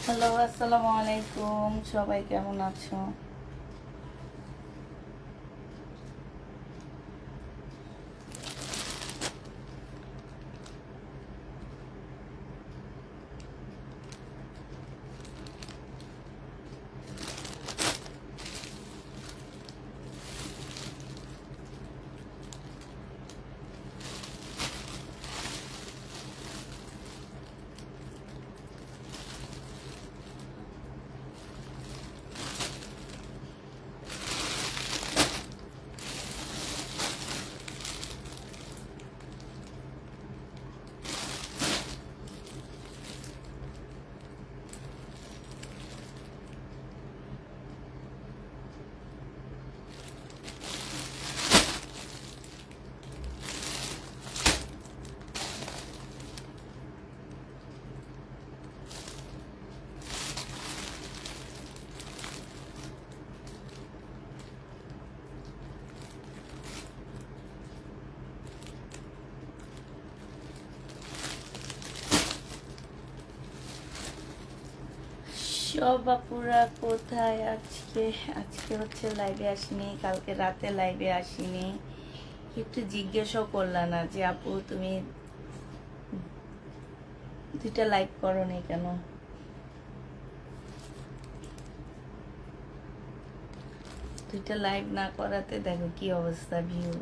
Hello, আসসালামু আলাইকুম। সবাই কেমন আছো? সব আপুরা কোথায়? আজকে আজকে হচ্ছে লাইভে আসিনি, কালকে রাতে লাইভে আসিনি। একটু জিজ্ঞেসও করলা না যে আপু তুমি 2টা লাইভ করোনি কেন? 2টা লাইভ না করাতে দেখো কি অবস্থা, ভিউ।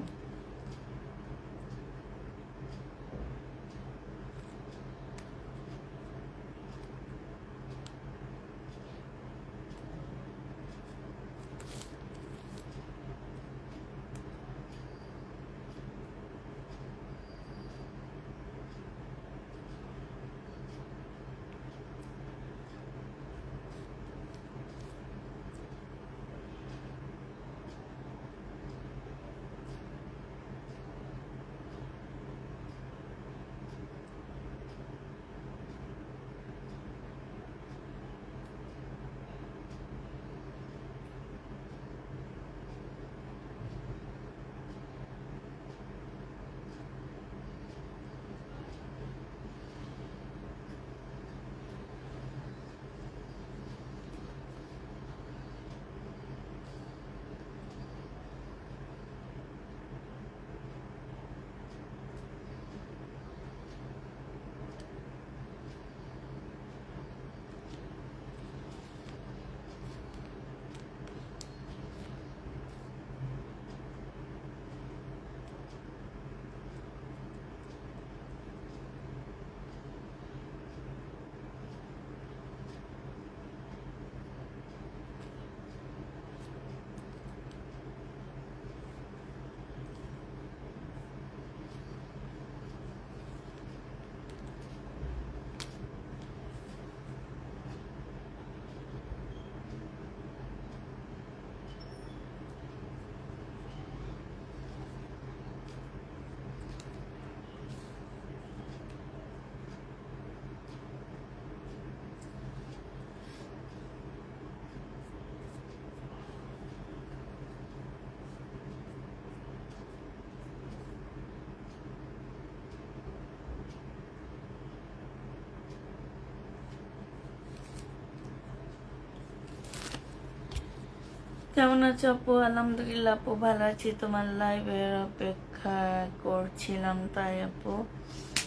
কেমন আছো আপু? আলহামদুলিল্লাহ আপু, ভালো আছি। তোমার লাইভের অপেক্ষা করছিলাম তাই আপু।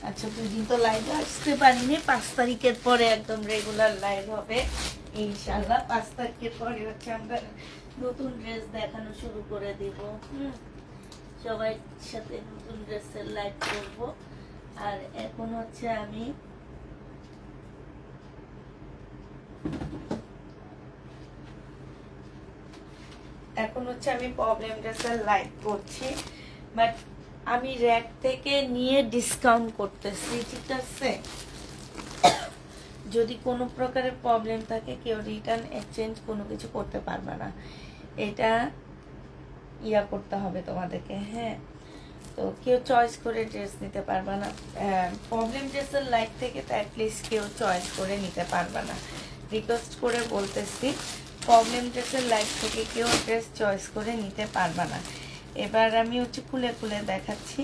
আচ্ছা, দুদিন তো লাইভে আসতে পারিনি। 5 তারিখের পরে একদম রেগুলার লাইভ হবে ইনশাল্লাহ। 5 তারিখের পরে হচ্ছে আমরা নতুন ড্রেস দেখানো শুরু করে দিব। সবাই সাথে নতুন ড্রেসের লাইভ করব। আর এখন হচ্ছে আমি প্রবলেম ড্রেসের লাইভ করছি, বাট আমি র্যাক থেকে নিয়ে ডিসকাউন্ট করতেছি, ঠিক আছে? যদি কোনো প্রকারের প্রবলেম থাকে, কেউ রিটার্ন এক্সচেঞ্জ কোনো কিছু করতে পারবে না। এটা করতে হবে তোমাদেরকে, হ্যাঁ? তো কেউ চয়েস করে ড্রেস নিতে পারবে না। প্রবলেম ড্রেসের লাইভ থেকে তো অ্যাটলিস্ট কেউ চয়েস করে নিতে পারবে না। রিকোয়েস্ট করে বলতেছি, প্রবলেম ড্রেসের লাইভ থেকে কেউ ড্রেস চয়েস করে নিতে পারবে না। এবার আমি হচ্ছে খুলে খুলে দেখাচ্ছি।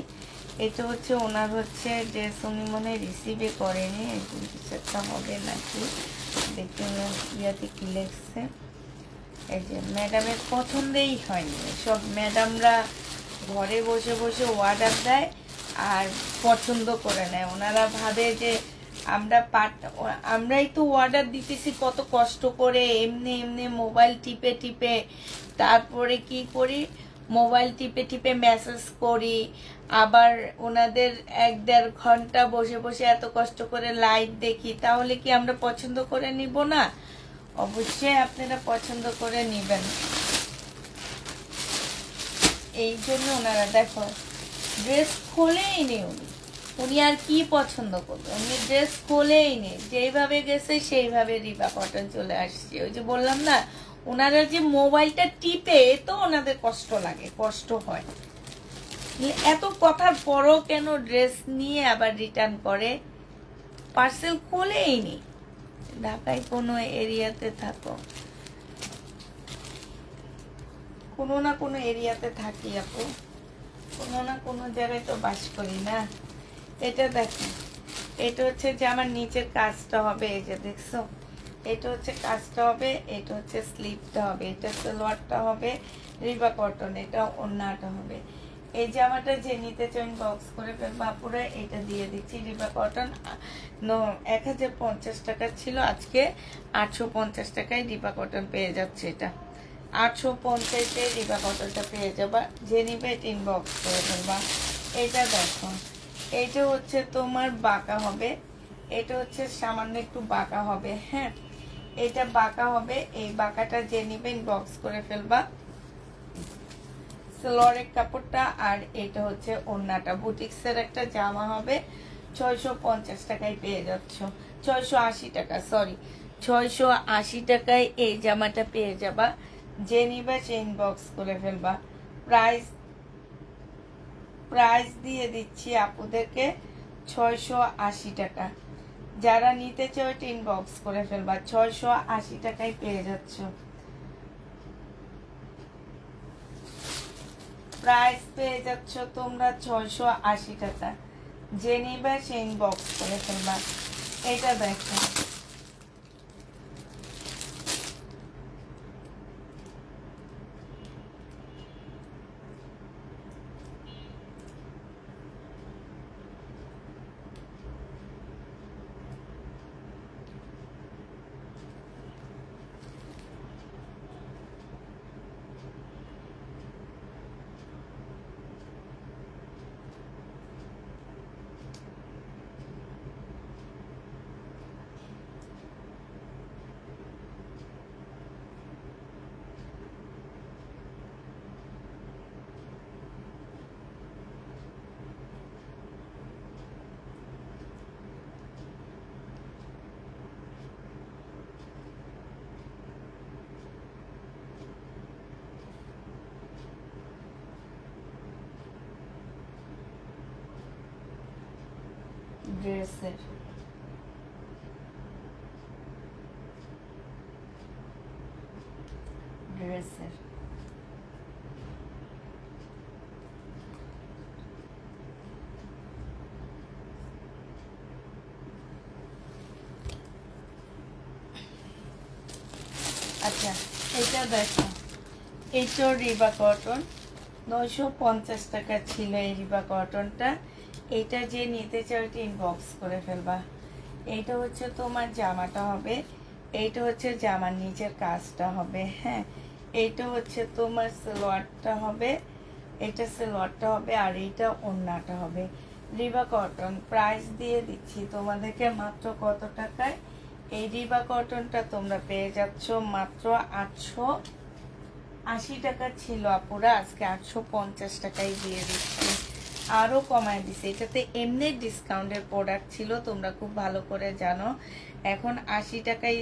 এটা হচ্ছে ওনার হচ্ছে ড্রেস, উনি মনে রিসিভে করেনি, এরকম কিছু একটা হবে নাকি। দেখতে ইয়াতে কি লেখছে, এই যে ম্যাডামের পছন্দেই হয়নি। সব ম্যাডামরা ঘরে বসে বসে অর্ডার দেয় আর পছন্দ করে নেয়। ওনারা ভাবে যে আমরাই তো অর্ডার দিতেছি কত কষ্ট করে, এমনি এমনি মোবাইল টিপে টিপে, তারপরে কি করি, মোবাইল টিপে টিপে মেসেজ করি, আবার ওনাদের 1-1.5 ঘন্টা বসে বসে এত কষ্ট করে লাইভ দেখি, তাহলে কি আমরা পছন্দ করে নিব না? অবশ্যই আপনারা পছন্দ করে নেবেন। এই জন্য ওনারা দেখো ড্রেস খোলেই নেই, উনি আর কি পছন্দ করবে, উনি ড্রেস খোলেই নেই, যেইভাবে গেছে সেইভাবে রিবা কটন চলে আসছে। ওই যে বললাম না, ওনারা যে মোবাইলটা টিপে তো ওনাদের কষ্ট লাগে, কষ্ট হয়। এত কথার পরও কেন ড্রেস নিয়ে আবার রিটার্ন করে? পার্সেল খোলেই নেই। ঢাকায় কোনো এরিয়াতে থাকো, কোনো না কোনো এরিয়াতে থাকি আপু, কোনো না কোনো জায়গায় তো বাস করি না। এটা দেখো, এটা হচ্ছে যে আমার নিচের কাজটা হবে, এই যে দেখছো, এটা হচ্ছে কাজটা হবে, এটা হচ্ছে স্লিপটা হবে, এটা সালোয়ারটা হবে রিবা কটন, এটা ওড়নাটা হবে। এই জামাটা যে নিতে চান বক্স করে ফেলবা পুরো, এটা দিয়ে দিচ্ছি রিবা কটন। 1050 টাকা ছিল, আজকে 850 টাকায় রিবা কটন পেয়ে যাচ্ছে। এটা 850-এ রিবা কটনটা পেয়ে যাবা, যে নিবে ইনবক্স করে ফেলবা। এটা দেখো, এইটা হচ্ছে তোমার বাঁকা হবে, এটা হচ্ছে সামান্য একটু বাঁকা হবে, হ্যাঁ এটা বাঁকা হবে। এই বাঁকাটা যে নিবে ইনবক্স করে ফেলবা। সালোয়ারের কাপড়টা আর এটা হচ্ছে ওড়নাটা, বুটিক্সের একটা জামা হবে, 650 টাকায় পেয়ে যাচ্ছ, 680 টাকা, সরি 680 টাকায় এই জামাটা পেয়ে যাবা। যে নিবা সে ইনবক্স করে ফেলবা। প্রাইস দিয়ে দিচ্ছি আপুদেরকে 680 টাকা। যারা নিতে চাও ইনবক্স করে ফেলবা, 680 টাকায় পেয়ে যাচ্ছ। প্রাইস পেয়ে যাচ্ছ তোমরা 680 টাকা। যে নিবা সে ইনবক্স করে ফেলবা। এটা দেখো, ড্রেসের ড্রেসের আচ্ছা, এটা দেখো, এইটাও রিবা কটন, 950 টাকা ছিল এই রিবা কটনটা। এইটা যে নিতে চাও এটা ইনবক্স করে ফেলবা। এইটা হচ্ছে তোমার জামাটা হবে, এইটা হচ্ছে জামার নিচের কাজটা হবে, হ্যাঁ এইটা হচ্ছে তোমার সালোয়ারটা হবে, এটা সালোয়ারটা হবে, আর এইটা ওড়নাটা হবে রিবা কটন। প্রাইস দিয়ে দিচ্ছি তোমাদেরকে মাত্র কত টাকায়? এই রিবা কটনটা তোমরা পেয়ে যাচ্ছ মাত্র 880 টাকা ছিল আপুরা, আজকে 850 টাকায় দিয়ে দিচ্ছি, আরো কমায় দিছে। এটাতে এমনি ডিসকাউন্টের প্রোডাক্ট ছিল, তোমরা খুব ভালো করে জানো। এখন 80 টাকায়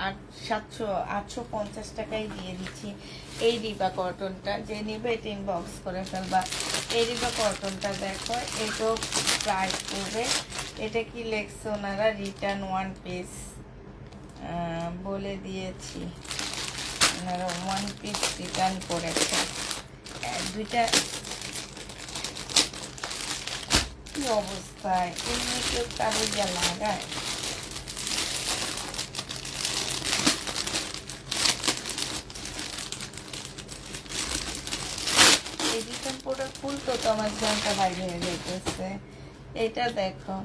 850 টাকায় দিয়ে দিচ্ছি এই রিবা কটনটা। যে নিবে এটা ইনবক্স করে ফেলবা। এই রিবা কটনটা দেখো, এটাও প্রাইস পড়বে। এটা কি লেখছে ওনারা, রিটার্ন 1 পিস বলে দিয়েছি, ওনারা 1 পিস রিটার্ন করেছে। দুইটা কি অবস্থায়, এমনি কেউ কাগজে লাগায়? কাপড়টা খুলতো তো আমার জানটা বাইরে হয়ে যাইতেছে। এটা দেখো,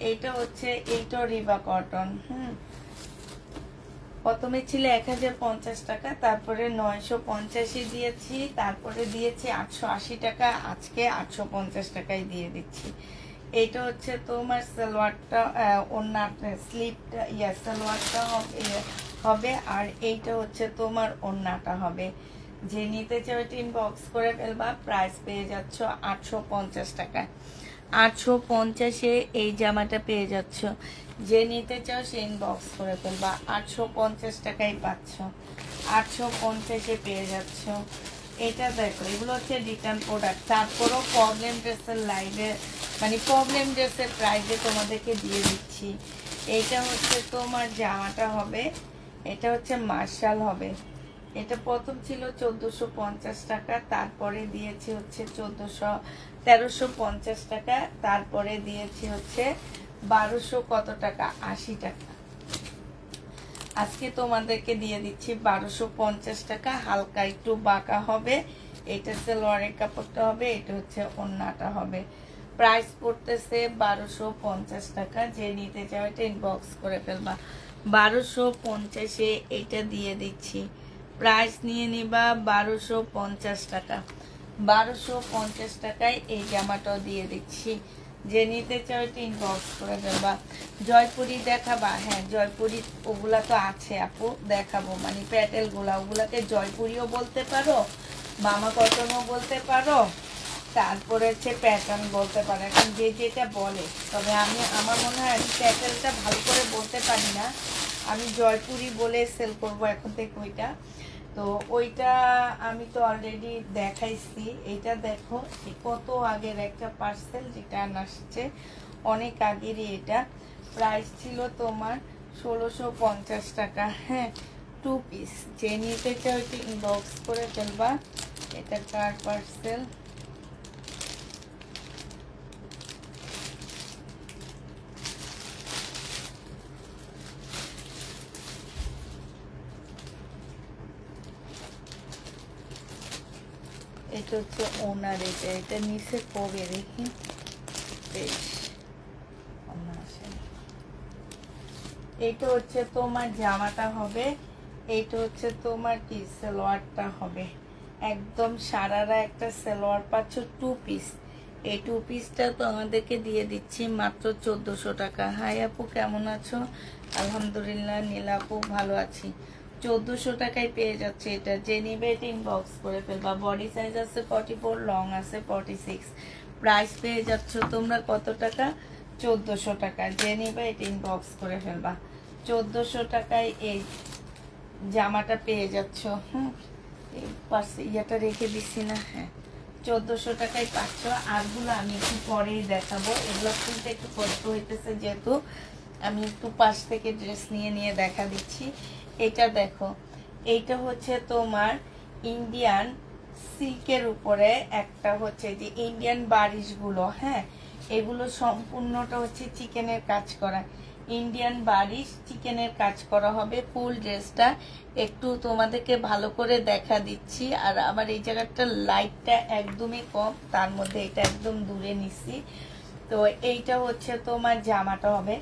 এইটা হচ্ছে এইটা রিবা কটন। প্রথমে ছিল 1050 টাকা, তারপরে 950 দিয়েছি, তারপরে দিয়েছি 880 টাকা, আজকে 850 টাকায় দিয়ে দিচ্ছি। এইটা হচ্ছে তোমার সালোয়ারটা, ওড়নাটা, স্লিপটা, সালোয়ারটা হবে, আর এইটা হচ্ছে তোমার ওড়নাটা হবে। যে নিতে চাও এটা ইনবক্স করে ফেলবা, প্রাইস পেয়ে যাচ্ছ 850 টাকায়। 850-এ এই জামাটা পেয়ে যাচ্ছ। যে নিতে চাও সে ইনবক্স করে ফেলবা, 850 টাকায় পাচ্ছ। 850-এ পেয়ে যাচ্ছ। এটা দেখো, এগুলো হচ্ছে রিটার্ন প্রোডাক্ট। তারপরও প্রবলেম ড্রেসের লাইভে, মানে প্রবলেম ড্রেসের প্রাইসে তোমাদেরকে দিয়ে দিচ্ছি। এইটা হচ্ছে তোমার জামাটা হবে, এটা হচ্ছে মার্শাল হবে। এটা প্রথম ছিল 1450 টাকা, তারপরে দিয়েছি হচ্ছে 1350 টাকা, তারপরে দিয়েছি হচ্ছে 1200 কত টাকা, 80 টাকা। আজকে তোমাদেরকে দিয়ে দিচ্ছি 1250 টাকা। হালকা একটু বাঁকা হবে, এটা সালোয়ারের কাপড়টা হবে, এটা হচ্ছে ওড়নাটা হবে। প্রাইস পড়তেছে 1250 টাকা। যে নিতে চাও এটা ইনবক্স করে ফেলবা। 1250-এ এটা দিয়ে দিচ্ছি। প্রাইস নিয়ে নিবা 1250 টাকা। 1250 টাকায় এই জামাটাও দিয়ে দিচ্ছি। যে নিতে চাও এটা ইনবক্স করে দেবা। জয়পুরি দেখাবা? হ্যাঁ, জয়পুরি ওগুলা তো আছে আপু, দেখাবো। মানে প্যাটেলগুলা, ওগুলাকে জয়পুরিও বলতে পারো, মামা কটনও বলতে পারো, তারপরে হচ্ছে প্যাটার্ন বলতে পারো, এখন যে যেটা বলে। তবে আমার মনে হয় আমি প্যাটেলটা ভালো করে বলতে পারি না, আমি জয়পুরি বলে সেল করব এখন থেকে ওইটা। তো ওইটা আমি তো অলরেডি দেখাইছি। এইটা দেখো, কত আগের একটা পার্সেল রিটার্ন আসছে, অনেক আগেরই। এটা প্রাইস ছিল তোমার 1650 টাকা। হ্যাঁ, 2 পিস। যে নিতে চাও এটা ইনবক্স করে ফেলবা। এটা কার পার্সেল? এটা হচ্ছে ওনার। এটা নিচে কবে দেখি, বেশ। এইটা হচ্ছে তোমার জামাটা হবে, এইটা হচ্ছে তোমার কি সালোয়ারটা হবে। একদম সারারা একটা সালোয়ার পাচ্ছ 2 পিস। এই 2 পিসটা তো আমাদেরকে দিয়ে দিচ্ছি মাত্র 1400 টাকা। হাই আপু, কেমন আছো? আলহামদুলিল্লাহ। নীলা আপু, ভালো আছি। 1400 টাকায় পেয়ে যাচ্ছে এটা। যে নিবে এটা ইনবক্স করে ফেলবা। বডি সাইজ আছে 44, লং আছে 46। প্রাইস পেয়ে যাচ্ছ তোমরা কত টাকা? 1400 টাকা। যে নিবে এটা ইনবক্স করে ফেলবা। 1400 টাকায় এই জামাটা পেয়ে যাচ্ছ। ইয়েটা রেখে দিচ্ছি না? হ্যাঁ, 1400 টাকায় পাচ্ছ। আরগুলো আমি একটু পরেই দেখাবো, এগুলো খুলতে একটু কষ্ট হইতেছে, যেহেতু আমি একটু পাশ থেকে ড্রেস নিয়ে নিয়ে দেখা দিচ্ছি। এটা দেখো, এইটা হচ্ছে তোমার ইন্ডিয়ান সিল্কের উপরে একটা হচ্ছে যে ইন্ডিয়ান বারিশগুলো, হ্যাঁ, এগুলো সম্পূর্ণটা হচ্ছে চিকেনের কাজ করা। ইন্ডিয়ান বারিশ চিকেনের কাজ করা হবে। ফুল ড্রেসটা একটু তোমাদেরকে ভালো করে দেখা দিচ্ছি। আর আমার এই জায়গাটা লাইটটা একদমই কম, তার মধ্যে এটা একদম দূরে নিচ্ছি। তো এইটা হচ্ছে তোমার জামাটা হবে,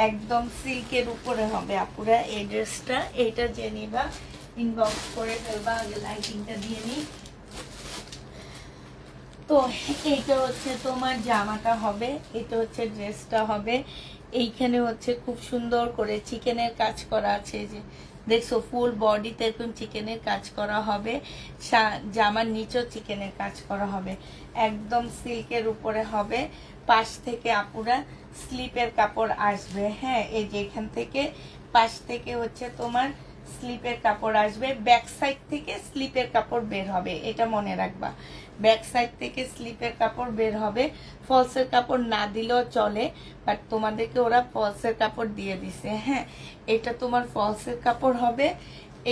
একদম সিল্কের উপরে হবে আপুরা এই ড্রেসটা। এইটা যে নিবা ইনবক্স করে ফেলবা। আগে লাইটিংটা দিয়ে নিই। তো এইটা হচ্ছে তোমার জামাটা হবে, এটা হচ্ছে ড্রেসটা হবে। এইখানে হচ্ছে খুব সুন্দর করে চিকেনের কাজ করা আছে, যে দেখছো ফুল বডিতে এরকম চিকেনের কাজ করা হবে। জামার নিচেও চিকেনের কাজ করা হবে, একদম সিল্কের উপরে হবে। পাশ থেকে আপুরা স্লিপের কাপড় আসবে। হ্যাঁ, এই যে এখান থেকে পাশ থেকে হচ্ছে তোমার স্লিপের কাপড় আসবে, ব্যাক সাইড থেকে স্লিপের কাপড় বের হবে, এটা মনে রাখবা। ব্যাক সাইড থেকে স্লিপের কাপড় বের হবে। ফলসের কাপড় না দিলেও চলে, বাট তোমাদেরকে ওরা ফলসের কাপড় দিয়ে দিছে। হ্যাঁ, এটা তোমার ফলসের কাপড় হবে।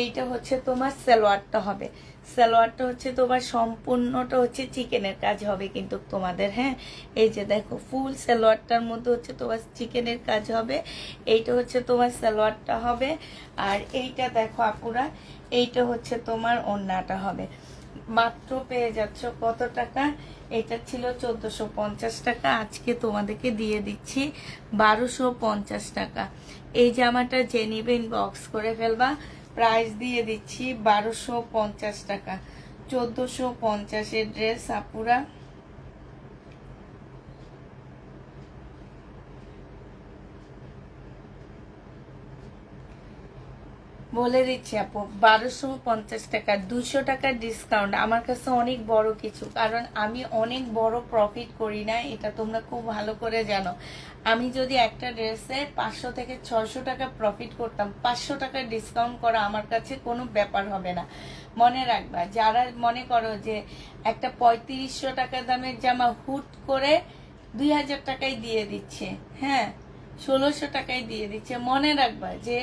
এইটা হচ্ছে তোমার সালোয়ারটা হবে। সালোয়ারটা হচ্ছে তোমার সম্পূর্ণটা হচ্ছে চিকেনের কাজ হবে কিন্তু তোমাদের। হ্যাঁ, এই যে দেখো ফুল সালোয়ারটার মধ্যে হচ্ছে তোমার চিকেনের কাজ হবে। এইটা হচ্ছে তোমার সালোয়ারটা হবে। আর এইটা দেখো আপুরা, এইটা হচ্ছে তোমার ওড়নাটা হবে। মাত্র পেয়ে যাচ্ছ কত টাকা? এটা ছিল 1450 টাকা, আজকে তোমাদেরকে দিয়ে দিচ্ছি 1250 টাকা। এই জামাটা যে নিবে ইনবক্স করে ফেলবা, প্রাইস দিয়ে দিচ্ছি 1250 টাকা। 1450-এর ড্রেস আপুরা, বলে দিচ্ছি আপু 1250 টাকা, 200 টাকার ডিসকাউন্ট আমার কাছে অনেক বড় কিছু, কারণ আমি অনেক বড় প্রফিট করি না, এটা তোমরা খুব ভালো করে জানো। আমি যদি একটা ড্রেসে 500 থেকে 600 টাকা প্রফিট করতাম, 500 টাকার ডিসকাউন্ট করা আমার কাছে কোনো ব্যাপার হবে না। মনে রাখবা, যারা মনে করো যে একটা 3500 টাকা দামের জামা হুট করে 2000 টাকায় দিয়ে দিচ্ছে, হ্যাঁ 1600 টাকায় দিয়ে দিচ্ছে, মনে রাখবা যে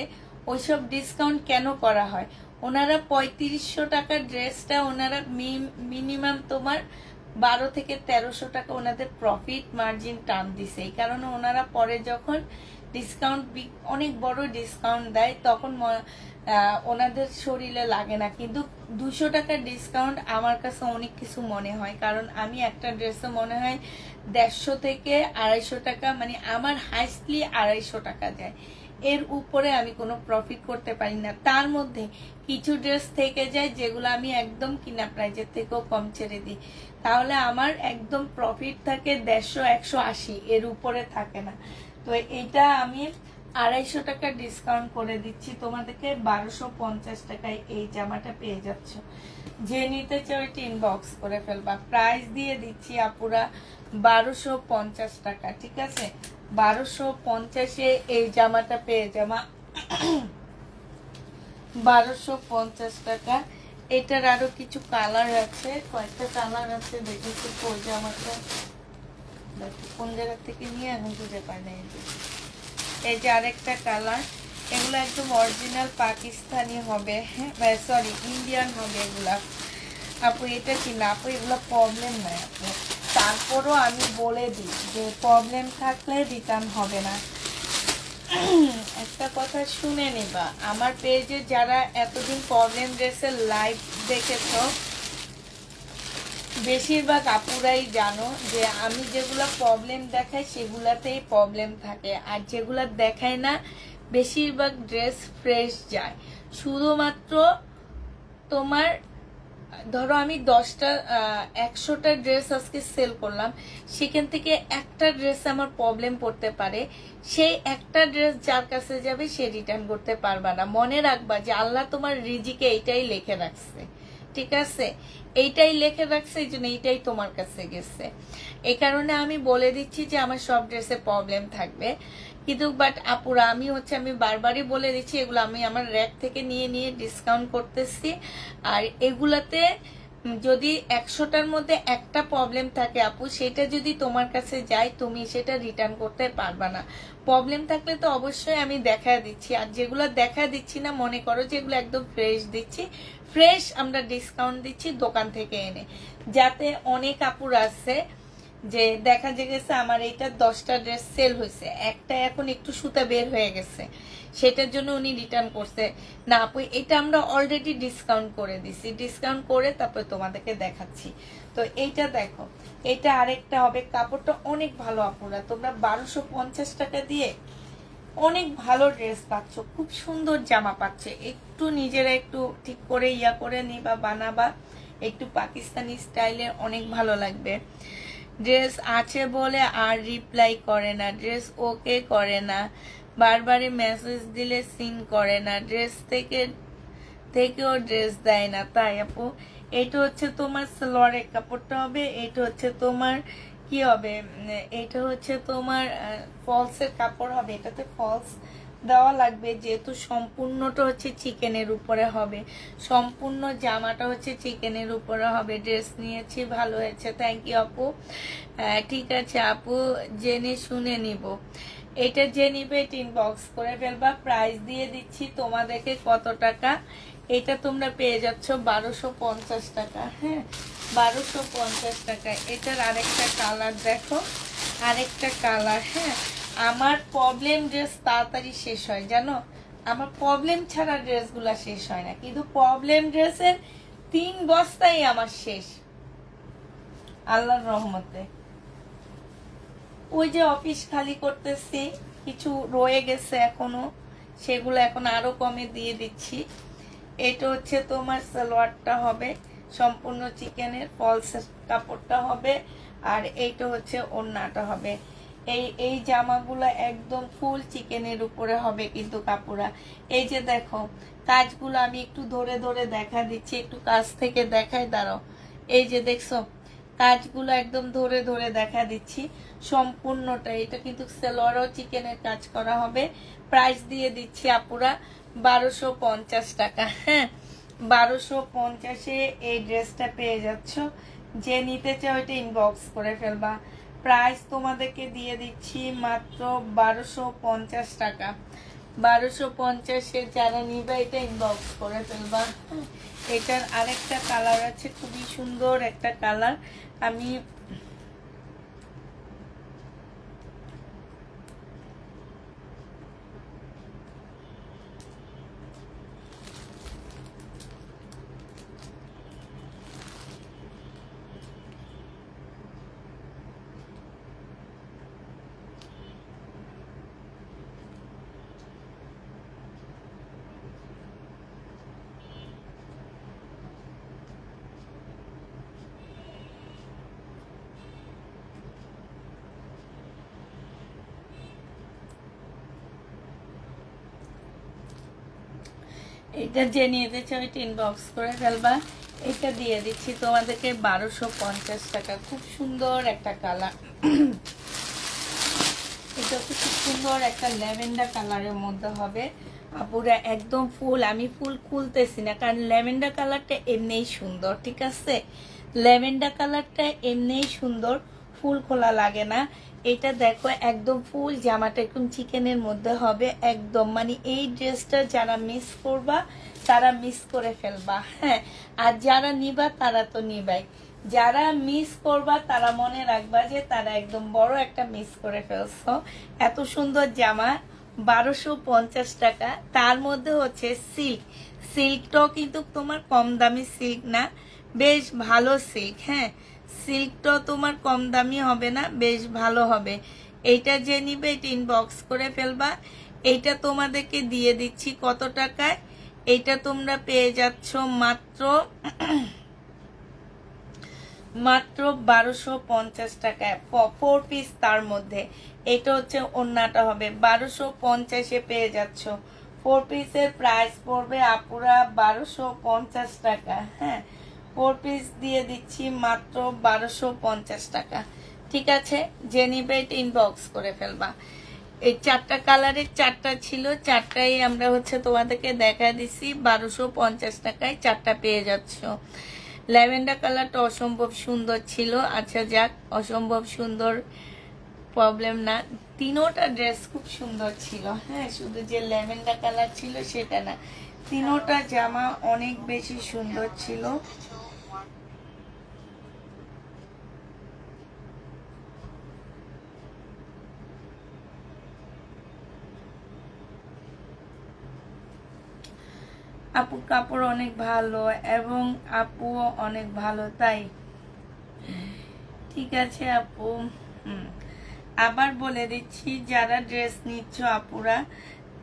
ওইসব ডিসকাউন্ট কেন করা হয়। ওনারা 3500 টাকার ড্রেসটা ওনারা মিনিমাম তোমার 12 থেকে 1300 টাকা ওনাদের প্রফিট মার্জিন টান দিছে। এই কারণে ওনারা পরে যখন ডিসকাউন্ট অনেক বড় ডিসকাউন্ট দেয় তখন ওনাদের শরীরে লাগে না। কিন্তু 200 টাকার ডিসকাউন্ট আমার কাছে অনেক কিছু মনে হয়, কারণ আমি একটা ড্রেসে মনে হয় 150 থেকে 250 টাকা, মানে আমার হাইস্টলি 250 টাকা যায়, এর উপরে আমি কোনো প্রফিট করতে পারি না। তার মধ্যে কিছু ড্রেস থেকে যায় যেগুলো আমি একদম কিনা প্রাইজের থেকেও কম ছেড়ে দিই, তাহলে আমার একদম প্রফিট থাকে 150, 180, এর উপরে থাকে না। তো এটা আমি 250 টাকা ডিসকাউন্ট করে দিচ্ছি তোমাদেরকে, 1250 টাকায় এই জামাটা পেয়ে যাচ্ছ। যে নিতে চাও এটা ইনবক্স করে ফেলবা, প্রাইস দিয়ে দিচ্ছি আপুরা 1250 টাকা, ঠিক আছে? 1250-এ এই জামাটা পেয়ে যাবা 1250 টাকা। এটার আরো কিছু কালার আছে, কয়েকটা কালার আছে, দেখেছি কোন জামাটা কোন জায়গা থেকে নিয়ে এখন খুঁজে পাই না। এই যে আরেকটা কালার, এগুলো একদম অরিজিনাল পাকিস্তানি হবে, হ্যাঁ সরি ইন্ডিয়ান হবে এগুলা। আপু এটা কি না আপু, এগুলো প্রবলেম নাই আপু, তারপরও আমি বলে দিই যে প্রবলেম থাকলে রিটার্ন হবে না। একটা কথা শুনে নিবা, আমার পেজে যারা এতদিন প্রবলেম ড্রেসের লাইভ দেখেছ বেশিরভাগ আপুরাই জানো যে আমি যেগুলো প্রবলেম দেখাই সেগুলাতেই প্রবলেম থাকে, আর যেগুলো দেখায় না বেশিরভাগ ড্রেস ফ্রেশ যায়। শুধুমাত্র তোমার ধরো আমি 100টা ড্রেস আজকে সেল করলাম, সেখান থেকে একটা ড্রেস আমার প্রবলেম পড়তে পারে, সেই একটা ড্রেস যার কাছে যাবে সে রিটার্ন করতে পারবা না। মনে রাখবা যে আল্লাহ তোমার রিজিকে এইটাই লিখে রাখছে, ঠিক আছে? এইটাই লিখে রাখছে, এই জন্য এইটাই তোমার কাছে গেছে। এই কারণে আমি বলে দিচ্ছি যে আমার সব ড্রেসে প্রবলেম থাকবে, কিন্তু বাট আপুরা আমি বারবারই বলে দিচ্ছি এগুলো আমি আমার র্যাক থেকে নিয়ে নিয়ে ডিসকাউন্ট করতেছি। আর এগুলাতে যদি 100টার মধ্যে একটা প্রবলেম থাকে আপু, সেটা যদি তোমার কাছে যায় তুমি সেটা রিটার্ন করতে পারবা না। প্রবলেম থাকলে তো অবশ্যই আমি দেখা দিচ্ছি, আর যেগুলো দেখা দিচ্ছি না মনে করো যেগুলো একদম ফ্রেশ দিচ্ছি, ফ্রেশ আমরা ডিসকাউন্ট দিচ্ছি দোকান থেকে এনে, যাতে অনেক আপুর আছে যে দেখা গেছে আমার এইটা 10টা ড্রেস সেল হয়েছে, একটা এখন একটু সুতা বের হয়ে গেছে, সেটার জন্য উনি রিটার্ন করছে না আপু, এটা আমরা অলরেডি ডিসকাউন্ট করে দিছি, ডিসকাউন্ট করে তারপর তোমাদেরকে দেখাচ্ছি। তো এইটা দেখো, এটা আরেকটা হবে, কাপড়টা অনেক ভালো আপুরা, তোমরা 1250 টাকা দিয়ে অনেক ভালো ড্রেস পাচ্ছ, খুব সুন্দর জামা পাচ্ছে। একটু নিজেরা একটু ঠিক করে করে নিবা, বানাবা একটু পাকিস্তানি স্টাইলের, অনেক ভালো লাগবে। ড্রেস আছে বলে আর রিপ্লাই করে না, ড্রেস ওকে করে না, বারবারই মেসেজ দিলে সিন করে না, ড্রেস থেকেও ড্রেস দেয় না, তাই আপু? এটা হচ্ছে তোমার সালোয়ারের কাপড়টা হবে, এটা হচ্ছে তোমার কি হবে, এটা হচ্ছে তোমার ফলসের কাপড় হবে, এটাতে ফলস দেওয়া লাগবে, যেহেতু সম্পূর্ণটা হচ্ছে চিকেনের উপরে হবে, সম্পূর্ণ জামাটা হচ্ছে চিকেনের উপরে হবে। ড্রেস নিয়েছি, ভালো হয়েছে, থ্যাংক ইউ আপু। ঠিক আছে আপু, জেনে শুনে নিব। এটা যে নিবে ইনবক্স করে ফেলবা, প্রাইস দিয়ে দিচ্ছি তোমাদেরকে কত টাকা, এটা তোমরা পেয়ে যাচ্ছ 1250 টাকা, হ্যাঁ 1250 টাকা। এটার আরেকটা কালার দেখো, আরেকটা কালার, হ্যাঁ আমার প্রবলেম ড্রেস তাড়াতাড়ি শেষ হয় জানো, আমার প্রবলেম ছাড়া ড্রেসগুলো শেষ হয় না, কিন্তু প্রবলেম ড্রেসের 3 বস্তাই আমার শেষ আল্লাহর রহমতে। ওই যে অফিস খালি করতেছি, কিছু রয়ে গেছে এখনো, সেগুলো এখন আরো কমে দিয়ে দিচ্ছি। এটা হচ্ছে তোমার সালোয়ারটা হবে সম্পূর্ণ চিকেনের, ফলসের কাপড়টা হবে, আর এইটা হচ্ছে ওড়নাটা হবে। এই জামাগুলো একদম ফুল চিকেনের উপরে হবে কিন্তু কাপড়া। এই যে দেখো কাজগুলো আমি একটু ধরে ধরে দেখা দিচ্ছি, একটু কাছ থেকে দেখাই, দাঁড়াও। এই যে দেখছো কাজগুলো একদম ধরে ধরে দেখা দিচ্ছি সম্পূর্ণটা। এটা কিন্তু সালোয়ারও চিকেনের কাজ করা হবে। প্রাইস দিয়ে দিচ্ছি আপুরা 1250 টাকা। হ্যাঁ, 1250-এ এই ড্রেসটা পেয়ে যাচ্ছ। যে নিতে চাও এটা ইনবক্স করে ফেলবা। প্রাইস তোমাদেরকে দিয়ে দিচ্ছি মাত্র 1250 টাকা। 1250-এ যারা নিবে এটা ইনবক্স করে ফেলবা। এটার আরেকটা কালার আছে, খুবই সুন্দর একটা কালার। আমি এটা যে নিতে চাও এটা ইনবক্স করে ফেলবা। এটা দিয়ে দিচ্ছি তোমাদেরকে 1250 টাকা। খুব সুন্দর একটা কালার। এটা হচ্ছে খুব সুন্দর একটা ল্যাভেন্ডার কালারের মধ্যে হবে আপুরা, একদম ফুল। আমি ফুল খুলতেছি না কারণ ল্যাভেন্ডার কালারটা এমনিই সুন্দর, ঠিক আছে? ল্যাভেন্ডার কালারটা এমনিই সুন্দর, ফুল খোলা লাগে না। এটা দেখো একদম ফুল জামাটা একদম চিকেনের মধ্যে হবে একদম। মানে এই ড্রেসটা যারা মিস করবা তারা মিস করে ফেলবা। হ্যাঁ, আর যারা নিবা তারা তো নিবাই, যারা মিস করবা তারা মনে রাখবা যে তারা একদম বড় একটা মিস করে ফেলছো। এত সুন্দর জামা 1250 টাকা। তার মধ্যে হচ্ছে সিল্ক। সিল্কটাও কিন্তু তোমার কম দামি সিল্ক না, বেশ ভালো সিল্ক। হ্যাঁ, সিল্কটাও তোমার কম দামি হবে না, বেশ ভালো হবে। এইটা যে নিবে এটা ইনবক্স করে ফেলবা। এইটা তোমাদেরকে দিয়ে দিচ্ছি কত টাকায়? এইটা তোমরা পেয়ে যাচ্ছ মাত্র 1250 টাকায়, 4 পিস। তার মধ্যে এটা হচ্ছে ওড়নাটা হবে 1250-এ পেয়ে যাচ্ছ। 4 পিসের প্রাইস পড়বে আপুরা 1250 টাকা। হ্যাঁ, 4 পিস দিয়ে দিচ্ছি মাত্র 1250 টাকা। ঠিক আছে, যে নিবে এটা ইনবক্স করে ফেলবা। এই 4টা কালারের 4টা ছিল, 4টাই আমরা হচ্ছে তোমাদেরকে দেখা দিছি 1250 টাকায় 4টা পেয়ে যাচ্ছ। ল্যাভেন্ডার কালারটা অসম্ভব সুন্দর ছিল। আচ্ছা যাক, অসম্ভব সুন্দর প্রবলেম না, তিনোটা ড্রেস খুব সুন্দর ছিল। হ্যাঁ, শুধু যে ল্যাভেন্ডার কালার ছিল সেটা না, তিনোটা জামা অনেক বেশি সুন্দর ছিল। আপুর কাপড় অনেক ভালো এবং আপুও অনেক ভালো, তাই ঠিক আছে আপু। আবার বলে দিচ্ছি, যারা ড্রেস নিচ্ছ আপুরা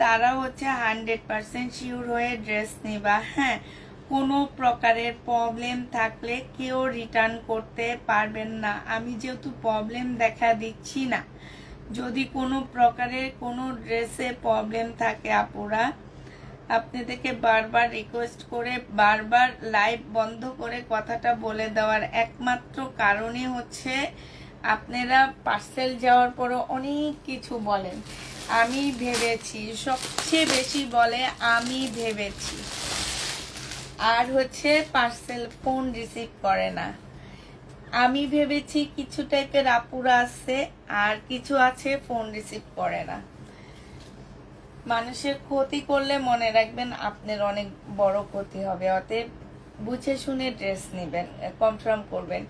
তারা হচ্ছে 100% শিওর হয়ে ড্রেস নিবা। হ্যাঁ, কোনো প্রকারের প্রবলেম থাকলে কেউ রিটার্ন করতে পারবেন না। আমি যেহেতু প্রবলেম দেখা দিচ্ছি না, যদি কোনো প্রকারের কোনো ড্রেসে প্রবলেম থাকে আপুরা, আপনাদেরকে বারবার রিকোয়েস্ট করে বারবার লাইভ বন্ধ করে কথাটা বলে দেওয়ার একমাত্র কারণই হচ্ছে আপনারা পার্সেল যাওয়ার পরও অনেক কিছু বলেন। আমি ভেবেছি, সবচেয়ে বেশি বলে আমি ভেবেছি, আর হচ্ছে পার্সেল ফোন রিসিভ করে না। আমি ভেবেছি কিছু টাইপের আপুরা আছে, আর কিছু আছে ফোন রিসিভ করে না। মানুষের ক্ষতি করলে মনে রাখবেন আপনার অনেক বড় ক্ষতি হবে। অতএব বুঝে শুনে ড্রেস নেবেন, কনফার্ম করবেন।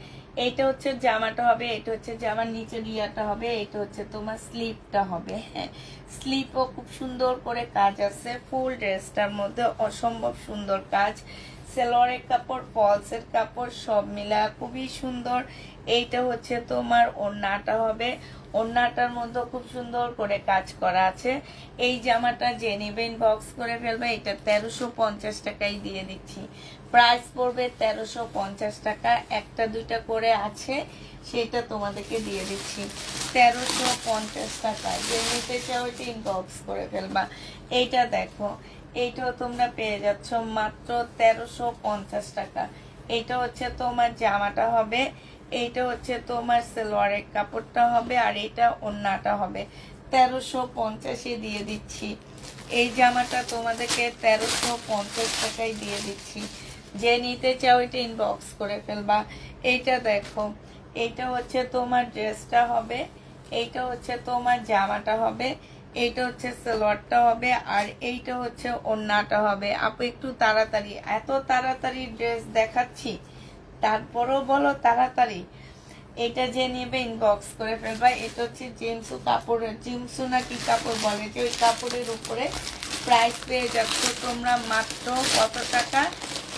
এইটা হচ্ছে জামাটা হবে, এটা হচ্ছে জামার নিচের ইয়াটা হবে, এটা হচ্ছে তোমার স্লিপটা হবে। হ্যাঁ, স্লিপও খুব সুন্দর করে কাজ আছে, ফুল ড্রেসটার মধ্যে অসম্ভব সুন্দর কাজ। সেলোয়ারের কাপড়, ফলসের কাপড় সব মিলা খুবই সুন্দর। এইটা হচ্ছে তোমার ওড়নাটা হবে, ওড়নাটার মধ্যে খুব সুন্দর করে কাজ করা আছে। এই জামাটা যে নেবে ইনবক্স করে ফেলবে। এটা 1350 টাকায় দিয়ে দিচ্ছি। প্রাইস পড়বে 1350 টাকা। একটা দুইটা করে আছে, সেটা তোমাদেরকে দিয়ে দিচ্ছি 1350 টাকা। যে নিতে চাও এটা ইনবক্স করে ফেলবা। এইটা দেখো, এইটাও তোমরা পেয়ে যাচ্ছ মাত্র 1350 টাকা। এইটা হচ্ছে তোমার জামাটা হবে, এইটা হচ্ছে তোমার সালোয়ারের কাপড়টা হবে, আর এটা ওড়নাটা হবে। 1350-এ দিয়ে দিচ্ছি। এই জামাটা তোমাদেরকে 1350 টাকায় দিয়ে দিচ্ছি। যে নিতে চাও এটা ইনবক্স করে ফেলবা। এইটা দেখো, এইটা হচ্ছে তোমার ড্রেসটা হবে, এইটা হচ্ছে তোমার জামাটা হবে, এইটা হচ্ছে সালোয়ারটা হবে, আর এইটা হচ্ছে ওড়নাটা হবে। আপু একটু তাড়াতাড়ি, এত তাড়াতাড়ি ড্রেস দেখাচ্ছি, তারপরও বলো তাড়াতাড়ি। এটা যে নেবে ইনবক্স করে ফেলবা। এটা হচ্ছে জিমসু কাপড়ের, জিমসু নাকি কাপড় বলে, যে ওই কাপড়ের উপরে প্রাইস পেয়ে যাচ্ছ তোমরা মাত্র কত টাকা?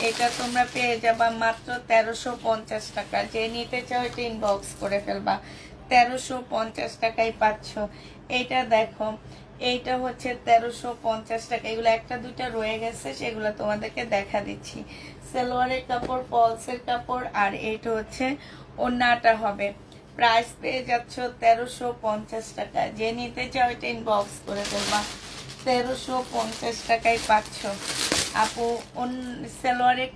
এটা তোমরা পেয়ে যাবা মাত্র 1350 টাকা। যে নিতে চাও এটা ইনবক্স করে ফেলবা। 1350 টাকায় পাচ্ছ। এইটা দেখো, এইটা হচ্ছে 1350 টাকা। এগুলো একটা দুইটা রয়ে গেছে, সেগুলো তোমাদেরকে দেখা দিচ্ছি। সালোয়ারের কাপড়, ফলসের কাপড়, আর এইটা হচ্ছে ওড়নাটা হবে। প্রাইস পেয়ে যাচ্ছ 1350 টাকা। যে নিতে চাও এটা ইনবক্স করে ফেলবা। 1350 টাকায় পাচ্ছ। আপু সালোয়ারের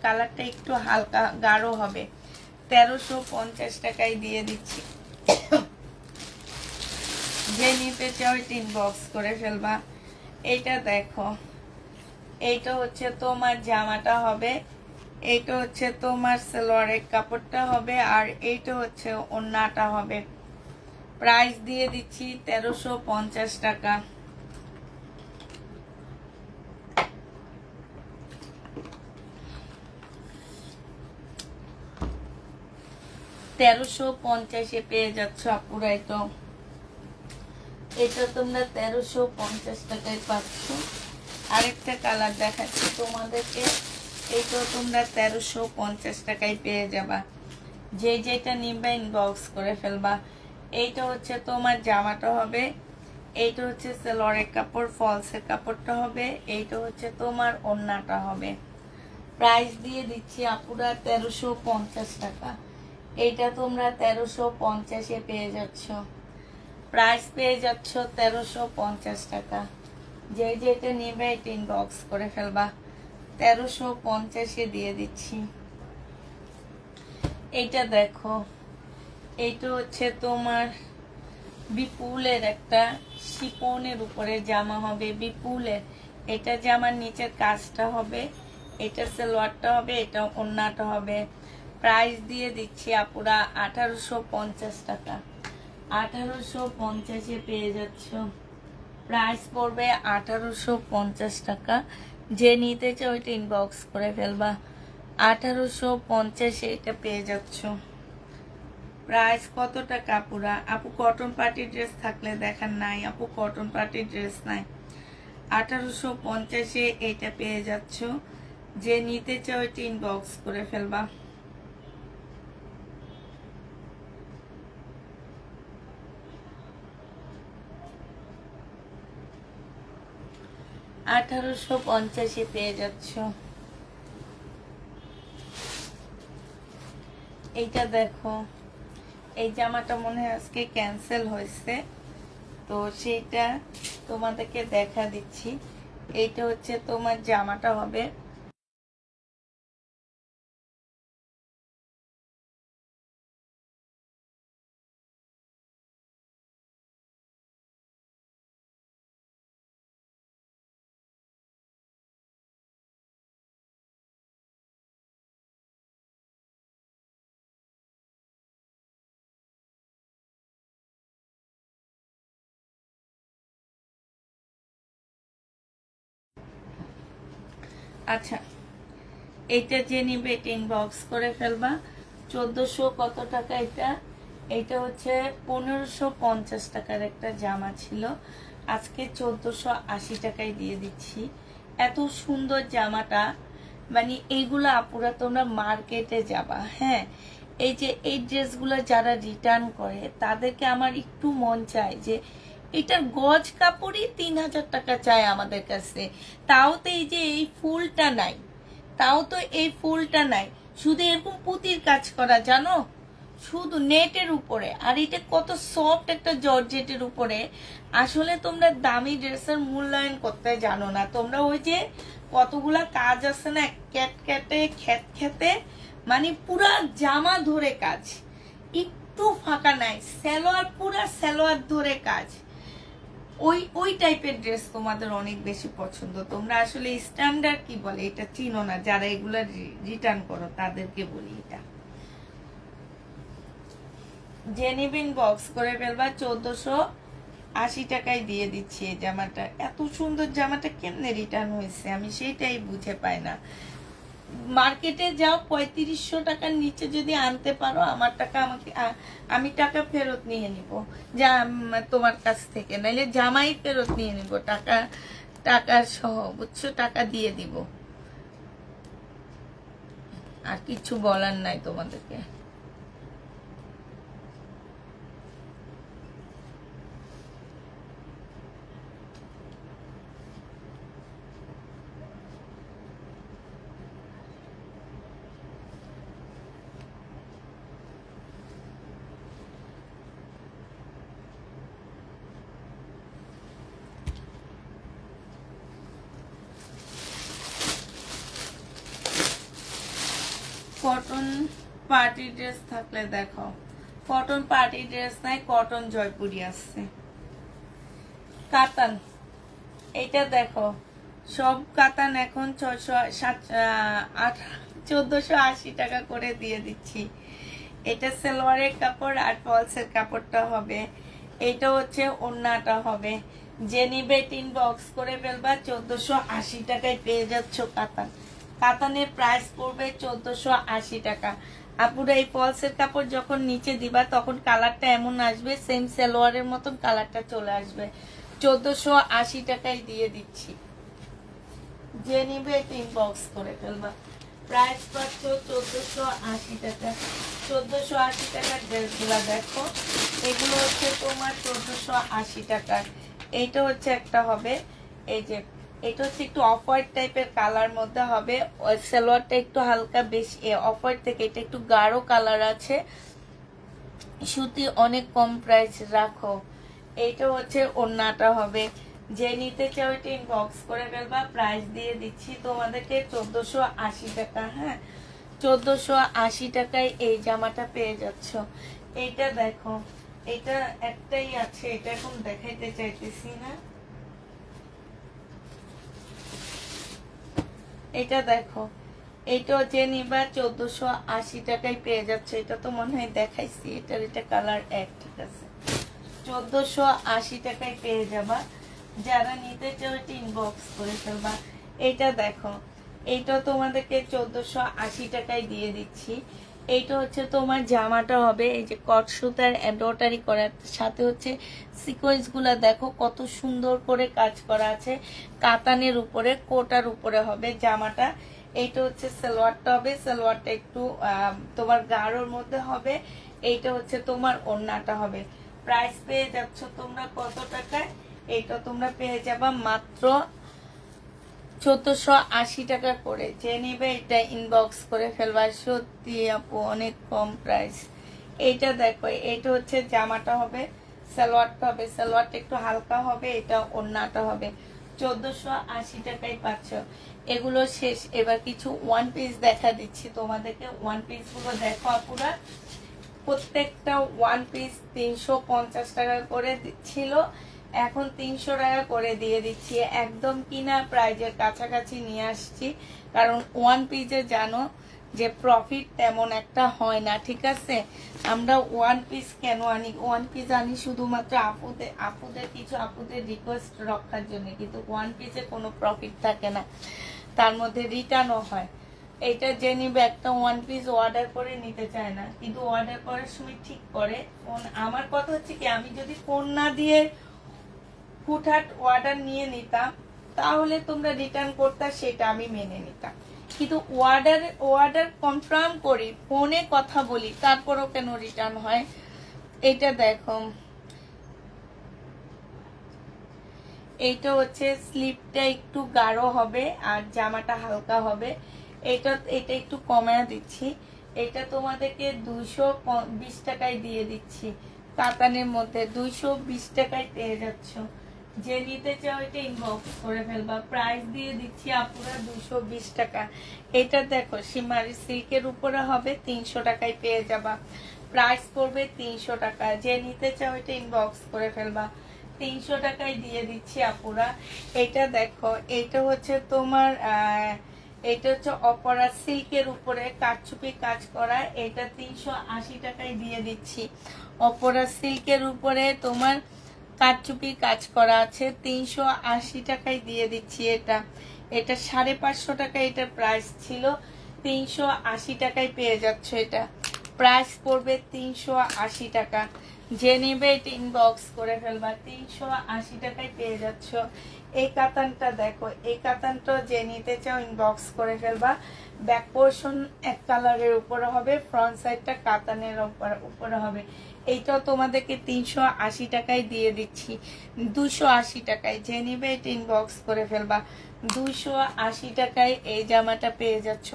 কালারটা একটু হালকা গাঢ় হবে। 1350 টাকায় দিয়ে দিচ্ছি। যে নিতে চাও এটা ইনবক্স করে ফেলবা। এইটা দেখো, এইটা হচ্ছে তোমার জামাটা হবে, এইটা হচ্ছে তোমার সালোয়ারের কাপড়টা হবে, আর এইটা হচ্ছে ওড়নাটা হবে। প্রাইস দিয়ে দিচ্ছি 1350 টাকা। তেরোশো পঞ্চাশে পেয়ে যাচ্ছ আপুরাই। তো এটা তোমরা 1350 টাকায় পাচ্ছ। আরেকটা কালার দেখাচ্ছি তোমাদেরকে, এইটাও তোমরা 1350 টাকায় পেয়ে যাবা। যে যেটা নিবে ইনবক্স করে ফেলবা। এইটা হচ্ছে তোমার জামাটা হবে, এইটা হচ্ছে সালোয়ারের কাপড়, ফলসের কাপড়টা হবে, এইটা হচ্ছে তোমার ওড়নাটা হবে। প্রাইস দিয়ে দিচ্ছি আপুরা 1350 টাকা। এইটা তোমরা 1350-এ পেয়ে যাচ্ছ। প্রাইস পেয়ে যাচ্ছ 1350 টাকা। যে যেটা নেবে এটা ইনবক্স করে ফেলবা। 1350-এ দিয়ে দিচ্ছি। এইটা দেখো, এইটা হচ্ছে তোমার বিপুলের একটা শিপনের উপরে জামা হবে, বিপুলের। এটা জামার নিচের কাজটা হবে, এটা সালোয়ারটা হবে, এটা ওড়নাটা হবে। প্রাইস দিয়ে দিচ্ছি আপুরা 1850 টাকা। 1850-এ পেয়ে যাচ্ছ। প্রাইস পড়বে 1850 টাকা। যে নিতে চাও ওইটা ইনবক্স করে ফেলবা। 1850-এ এটা পেয়ে যাচ্ছ। প্রাইস কত টাকা আপুরা? আপু কটন পার্টি ড্রেস থাকলে দেখান। নাই আপু, কটন পার্টি ড্রেস নাই। 1850-এ এটা পেয়ে যাচ্ছ। যে নিতে চাও ওইটা ইনবক্স করে ফেলবা। 1850-এ পেয়ে যাচ্ছ। এইটা দেখো, এই জামাটা মনে হয় আজকে ক্যান্সেল হয়েছে, তো সেইটা তোমাদেরকে দেখা দিচ্ছি। এইটা হচ্ছে তোমার জামাটা হবে, আচ্ছা এইটা যে নিবে এটা ইনবক্স করে ফেলবা। 1400 কত টাকা এটা? এটা হচ্ছে 1550 টাকার একটা জামা ছিল, আজকে 1480 টাকায় দিয়ে দিচ্ছি। এত সুন্দর জামাটা মানে এইগুলো আপুরা তোমরা মার্কেটে যাবা, হ্যাঁ, এই যে এই ড্রেসগুলো যারা রিটার্ন করে তাদেরকে আমার একটু মন চায় যে এটার গজ কাপড়ই 3,000 টাকা চায় আমাদের কাছে, তাও তো এই যে এই ফুলটা নাই, তাও তো এই ফুলটা নাই, শুধু এরকম পুঁতির কাজ করা, জানো, শুধু নেটের উপরে, আর এটা কত সফট একটা জর্জেটের উপরে। আসলে তোমরা দামি ড্রেসের মূল্যায়ন করতে জানো না, তোমরা ওই যে কতগুলা কাজ আছে না, ক্যাট ক্যাটে খ্যাত খ্যাতে, মানে পুরা জামা ধরে কাজ, একটু ফাঁকা নাই, সালোয়ার পুরা সালোয়ার ধরে কাজ, ওই ওই টাইপের ড্রেস তোমাদের অনেক বেশি পছন্দ। তোমরা আসলে স্ট্যান্ডার্ড কি বলে এটা চিনো না, যারা এগুলা রিটার্ন করো তাদেরকে বলি এটা। জেনিবিন বক্স করে ফেলবা, 1480 টাকায় দিয়ে দিচ্ছি এই জামাটা। এত সুন্দর জামাটা কেমনে রিটার্ন হয়েছে আমি সেটাই বুঝে পাই না। মার্কেটে যাও 3500 টাকার নিচে যদি আনতে পারো আমার টাকা আমি টাকা ফেরত নিয়ে নিব, যা তোমার কাছ থেকে, নাইলে জামাই ফেরত নিয়ে নিব, টাকা সহ, বুঝছো, টাকা দিয়ে দিব, আর কিছু বলার নাই তোমাদেরকে। কটন পার্টি ড্রেস থাকলে দেখো, কটন পার্টি ড্রেস নাই, কটন জয়পুরি আসছে, কাতান, এটা দেখো, সব কাতান এখন 1480 টাকা করে দিয়ে দিচ্ছি। এটা সালোয়ারের কাপড় আর ফলসের কাপড়টা হবে, এটা হচ্ছে ওড়নাটা হবে। যে নিবে 3 বক্স করে ফেলবা, 1480 টাকায় পেয়ে যাচ্ছ কাতান। কাতানের প্রাইস পড়বে 1480 টাকা। আপুরা এই ফলসের কাপড় যখন নিচে দিবা তখন কালারটা এমন আসবে, সেম সালোয়ারের মতন কালারটা চলে আসবে। 1480 টাকায় দিয়ে দিচ্ছি, যে নিবে 3 বক্স করে ফেলবা। প্রাইস পাচ্ছ 1480 টাকা। 1480 টাকার ড্রেসগুলো দেখো, এগুলো হচ্ছে তোমার 1480 টাকার। এইটা হচ্ছে একটা হবে, এই যে এটা হচ্ছে একটু অফ হোয়াইট টাইপের কালার মধ্যে হবে, সালোয়ারটা একটু হালকা বেশি অফ হোয়াইট থেকে এটা একটু গাঢ় কালার আছে, সুতি অনেক কম প্রাইস রাখো। এইটা হচ্ছে ওড়নাটা হবে, যে নিতে চাও 3 বক্স করে ফেলবা। প্রাইস দিয়ে দিচ্ছি তোমাদেরকে 1480 টাকা, হ্যাঁ, 1480 টাকায় এই জামাটা পেয়ে যাচ্ছ। এইটা দেখো, এটা একটাই আছে, এটা এখন দেখাইতে চাইতেছি না। এটা দেখো, এটা যে নিবা 1480 টাকায় পেয়ে যাচ্ছে। এটা তো মনে হয় দেখাইছি, এটা কালার এক, ঠিক আছে, 1480 টাকায় পেয়ে যাবা। যারা নিতে চাও 3 বক্স করে ফেলবা। এটা দেখো, এইটা তোমাদেরকে 1480 টাকায় দিয়ে দিচ্ছি। এইটা হচ্ছে তোমার জামাটা হবে, এই যে কট সুতার এমব্রয়ডারি করার সাথে হচ্ছে সিকোয়েন্স গুলা দেখো কত সুন্দর করে কাজ করা আছে, কাতানের উপরে, কোটার উপরে হবে জামাটা। এইটা হচ্ছে সালোয়ারটা হবে, সালোয়ারটা একটু তোমার গাঢ়র মধ্যে হবে। এইটা হচ্ছে তোমার ওড়নাটা হবে। প্রাইস পেয়ে যাচ্ছ তোমরা কত টাকায়? এইটা তোমরা পেয়ে যাবা মাত্র 1480 টাকা করে। যে নিবে এটা ইনবক্স করে ফেলবা। সত্যি আপু অনেক কম প্রাইস। এইটা দেখো, এইটা হচ্ছে জামাটা হবে, সালোয়ারটা হবে, সালোয়ারটা একটু হালকা হবে, এটা ওড়নাটা হবে। 1480 টাকায় পাচ্ছ। এগুলো শেষ, এবার কিছু ওয়ান পিস দেখা দিচ্ছি তোমাদেরকে। ওয়ান পিস গুলো দেখো আপুরা, প্রত্যেকটা ওয়ান পিস 350 টাকা করে ছিল, এখন 300 টাকা করে দিয়ে দিচ্ছি। একদম কিনা প্রাইজের কাছাকাছি নিয়ে আসছি, কারণ ওয়ান পিসে জানো যে প্রফিট তেমন একটা হয় না, ঠিক আছে। আমরা ওয়ান পিস কেন আনি? ওয়ান পিস আনি শুধুমাত্র আপুদের কিছু আপুদের রিকোয়েস্ট রক্ষার জন্য, কিন্তু ওয়ান পিসে কোনো প্রফিট থাকে না, তার মধ্যে রিটার্নও হয়। এইটা যে নিবে একটা ওয়ান পিস অর্ডার করে নিতে চায় না, কিন্তু অর্ডার করার সময় ঠিক করে ফোন। আমার কথা হচ্ছে কি, আমি যদি ফোন না দিয়ে হুটহাট অর্ডার নিয়ে নিতাম তাহলে তোমরা রিটার্ন করতে, সেটা আমি মেনে নিতাম। কিন্তু অর্ডার কনফার্ম করি, ফোনে কথা বলি, তারপরও কেন রিটার্ন হয়। এটা দেখো, এইটা হচ্ছে স্লিপটা একটু গাঢ় হবে আর জামাটা হালকা হবে। এটা একটু কমায় দিচ্ছি। এটা তোমাদেরকে 220 টাকায় দিয়ে দিচ্ছি, কাতানের মধ্যে 220 টাকায় পেয়ে যাচ্ছ। যে নিতে চাও এটা ইনবক্স করে ফেলবা। প্রাইস দিয়ে দিচ্ছি আপুরা 220 টাকা। এটা দেখো সিমারি সিল্কের উপরে হবে, 300 টাকায় পেয়ে যাবা। প্রাইস পড়বে 300 টাকা। যে নিতে চাও এটা ইনবক্স করে ফেলবা। 300 টাকায় দিয়ে দিচ্ছি আপুরা। এটা দেখো, এটা হচ্ছে তোমার এটা হচ্ছে অপরা সিল্কের উপরে কারচুপি কাজ করা। এটা 380 টাকায় দিয়ে দিচ্ছি। অপরা সিল্কের উপরে তোমার কারচুপি কাজ করা আছে, 380 টাকায় দিয়ে দিচ্ছি। এটা 550 টাকা এটার প্রাইস ছিল, 380 টাকায় পেয়ে যাচ্ছ। এটা প্রাইস পড়বে 380 টাকা। যে নেবে এটা ইনবক্স করে ফেলবা। 380 টাকায় পেয়ে যাচ্ছ। এই কাতানটা দেখো, এই কাতানটা যে নিতে চাও ইনবক্স করে ফেলবা। ব্যাক পোর্শন এক কালারের উপরে হবে, ফ্রন্ট সাইডটা কাতানের উপরে হবে। এইটাও তোমাদেরকে 380 টাকায় দিয়ে দিচ্ছি, 280 টাকায়। যে নিবে এটা ইনবক্স করে ফেলবা। 280 টাকায় এই জামাটা পেয়ে যাচ্ছ,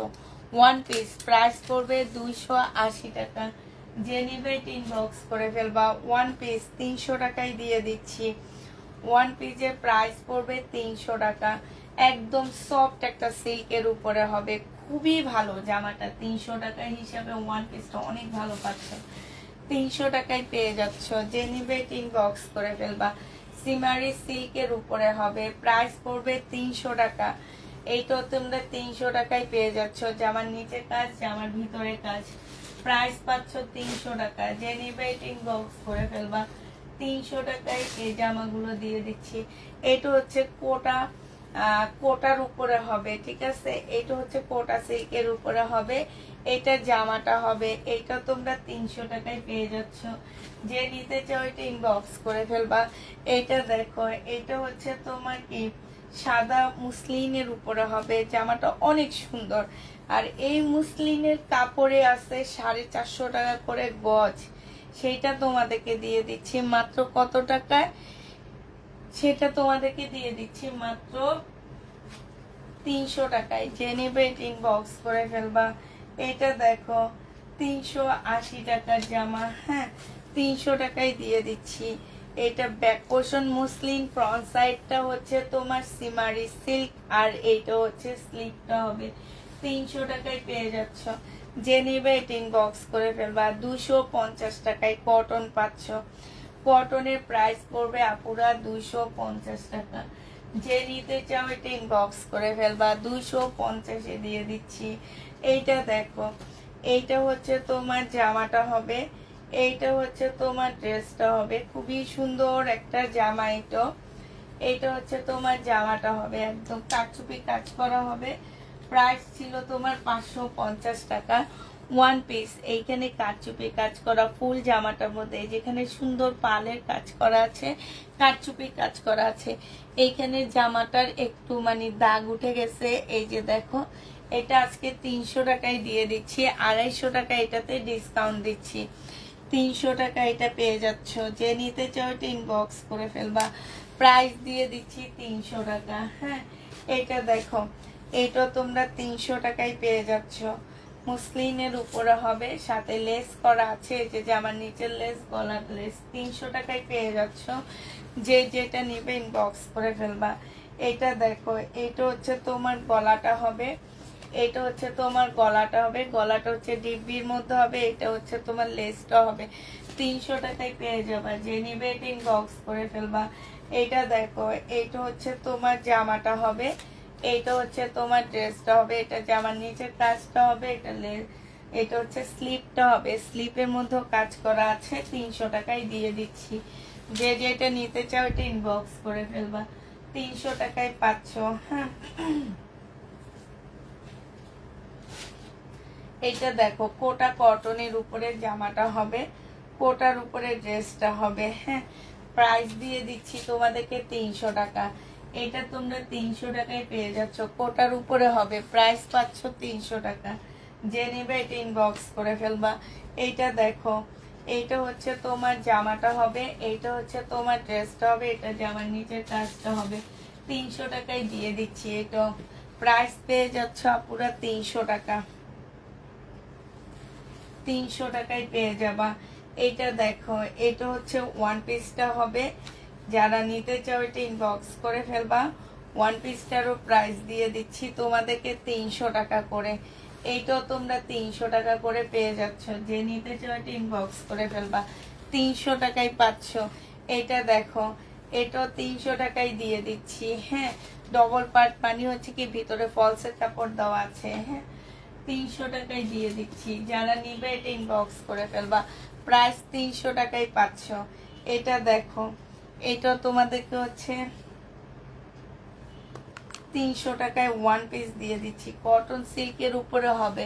ওয়ান পিস। প্রাইস পড়বে 280 টাকা। যে নিবে এটা ইনবক্স করে ফেলবা। ওয়ান পিস 300 টাকায় দিয়ে দিচ্ছি। ওয়ান পিসের প্রাইস পড়বে 300 টাকা। একদম সফট একটা সিল্কের উপরে হবে, খুবই ভালো জামাটা। 300 টাকার হিসাবে ওয়ান পিসটা অনেক ভালো পাচ্ছ। 300 টাকায় পেয়ে যাচ্ছ। যে নিবে ইনবক্স করে ফেলবা। সিমারি সিল্কের উপরে হবে, প্রাইস পড়বে 300 টাকা। এইটাও তোমরা 300 টাকায় পেয়ে যাচ্ছ। জামার নিচে কাজ, জামার ভিতরে কাজ। প্রাইস পাচ্ছ 300 টাকা। যে নিবে ইনবক্স করে ফেলবা। 300 টাকায় এই জামাগুলো দিয়ে দিচ্ছি। এটা হচ্ছে কোটার উপরে হবে, ঠিক আছে। এটা হচ্ছে কোটা সিল্কের উপরে হবে। এটা জামাটা হবে। এটা তোমরা 300 টাকায় পেয়ে যাচ্ছ। যে নিতে চাও এটা ইনবক্স করে ফেলবা। এটা দেখো, এটা হচ্ছে তোমার কি সাদা মুসলিনের উপরে হবে। জামাটা অনেক সুন্দর। আর এই মুসলিনের কাপড়ে আছে 450 টাকা করে গজ। সেইটা তোমাদেরকে দিয়ে দিচ্ছি মাত্র কত টাকায়, সেটা তোমাদেরকে দিয়ে দিচ্ছি মাত্র 300 টাকায়। যে নেবে ইনবক্স করে ফেলবা। এটা দেখো 380 টাকার জামা, হ্যাঁ 300 টাকায় দিয়ে দিচ্ছি। এটা ব্যাক পোর্শন মুসলিন, ফ্রন্ট সাইডটা হচ্ছে তোমার সিমারি সিল্ক, আর এইটা হচ্ছে স্লিপটা হবে। 300 টাকায় পেয়ে যাচ্ছ। যে নেবে এটা ইনবক্স করে ফেলবা। 250 টাকায় কটন পাচ্ছ। কটনের প্রাইস পড়বে আপুরা 250 টাকা। যে নিতে চাও এটা ইনবক্স করে ফেলবা। 250-এ দিয়ে দিচ্ছি। এইটা দেখো, এইটা হচ্ছে তোমার জামাটা হবে, এইটা হচ্ছে তোমার ড্রেসটা হবে। খুবই সুন্দর একটা জামা। এইটা হচ্ছে তোমার জামাটা হবে, একদম কারচুপি কাজ করা হবে। প্রাইস ছিল তোমার 550 টাকা। ওয়ান পিস, এইখানে কারচুপি কাজ করা ফুল জামাটার মধ্যে, যেখানে সুন্দর পালের কাজ করা আছে, কারচুপি কাজ করা আছে। এইখানে জামাটার একটু মানে দাগ উঠে গেছে, এই যে দেখো। এটা আজকে 300 টাকায় দিয়ে দিচ্ছি, 250 টাকা এটাতে ডিসকাউন্ট দিচ্ছি। 300 টাকা এটা পেয়ে যাচ্ছ। যে নিতে চাও এটা ইনবক্স করে ফেলবা। প্রাইস দিয়ে দিচ্ছি 300 টাকা। হ্যাঁ, এটা দেখো, এটা তোমরা 300 টাকায় পেয়ে যাচ্ছ। মুসলিনের উপরে হবে, সাথে লেস করা আছে, যে আমার নিচের লেস, গলার লেস। 300 টাকায় পেয়ে যাচ্ছ। যে যেটা নিবে ইনবক্স করে ফেলবা। এটা দেখো, এটা হচ্ছে তোমার গলাটা হবে, এটা হচ্ছে তোমার গলাটা হবে। গলাটা হচ্ছে ডিব্বির মধ্যে হবে। এটা হচ্ছে তোমার লেসটা হবে। 300 টাকায় পেয়ে যাবা। যে নিবে এটা ইনবক্স করে ফেলবা। এটা দেখো, এইটা হচ্ছে তোমার জামাটা হবে, এইটা হচ্ছে তোমার ড্রেসটা হবে। এটা জামার নিচের কাজটা হবে, এটা হচ্ছে স্লিপটা হবে। স্লিপের মধ্যেও কাজ করা আছে। 300 টাকায় দিয়ে দিচ্ছি। যে যেটা নিতে চাও এটা ইনবক্স করে ফেলবা। 300 টাকায় পাচ্ছ। হ্যাঁ, এইটা দেখো, কোটা কটনের উপরে জামাটা হবে, কোটার উপরে ড্রেসটা হবে। হ্যাঁ, প্রাইস দিয়ে দিচ্ছি তোমাদেরকে 300 টাকা। এটা তোমরা 300 টাকায় পেয়ে যাচ্ছ, কোটার উপরে হবে, প্রাইস পাচ্ছ 300 টাকা। যে নেবে এটা ইনবক্স করে ফেলবা। এইটা দেখো, এইটা হচ্ছে তোমার জামাটা হবে, এইটা হচ্ছে তোমার ড্রেসটা হবে, এটা জামার নিচের কাজটা হবে। 300 টাকায় দিয়ে দিচ্ছি। এটা প্রাইস পেয়ে যাচ্ছ পুরা 300 টাকা, 300 টাকায় পেয়ে যাবা। এইটা দেখো, এটা হচ্ছে ওয়ান পিসটা হবে, যারা নিতে চাও এটা ইনবক্স করে ফেলবা। ওয়ান পিসটারও প্রাইস দিয়ে দিচ্ছি তোমাদেরকে 300 টাকা করে। এইটাও তোমরা 300 টাকা করে পেয়ে যাচ্ছ, যে নিতে চাও এটা ইনবক্স করে ফেলবা, 300 টাকায় পাচ্ছ। এটা দেখো, এটাও 300 টাকায় দিয়ে দিচ্ছি। হ্যাঁ, ডবল পার্ট পানি হচ্ছে কি ভিতরে ফলসের কাপড় দেওয়া আছে। হ্যাঁ, 300 টাকায় দিয়ে দিচ্ছি, যারা নিবে এটা ইনবক্স করে ফেলবা, প্রাইস 300 টাকায় পাচ্ছ। এটা দেখো, এটা তোমাদেরকে হচ্ছে 300 টাকায় ওয়ান পিস দিয়ে দিচ্ছি, কটন সিল্কের উপরে হবে,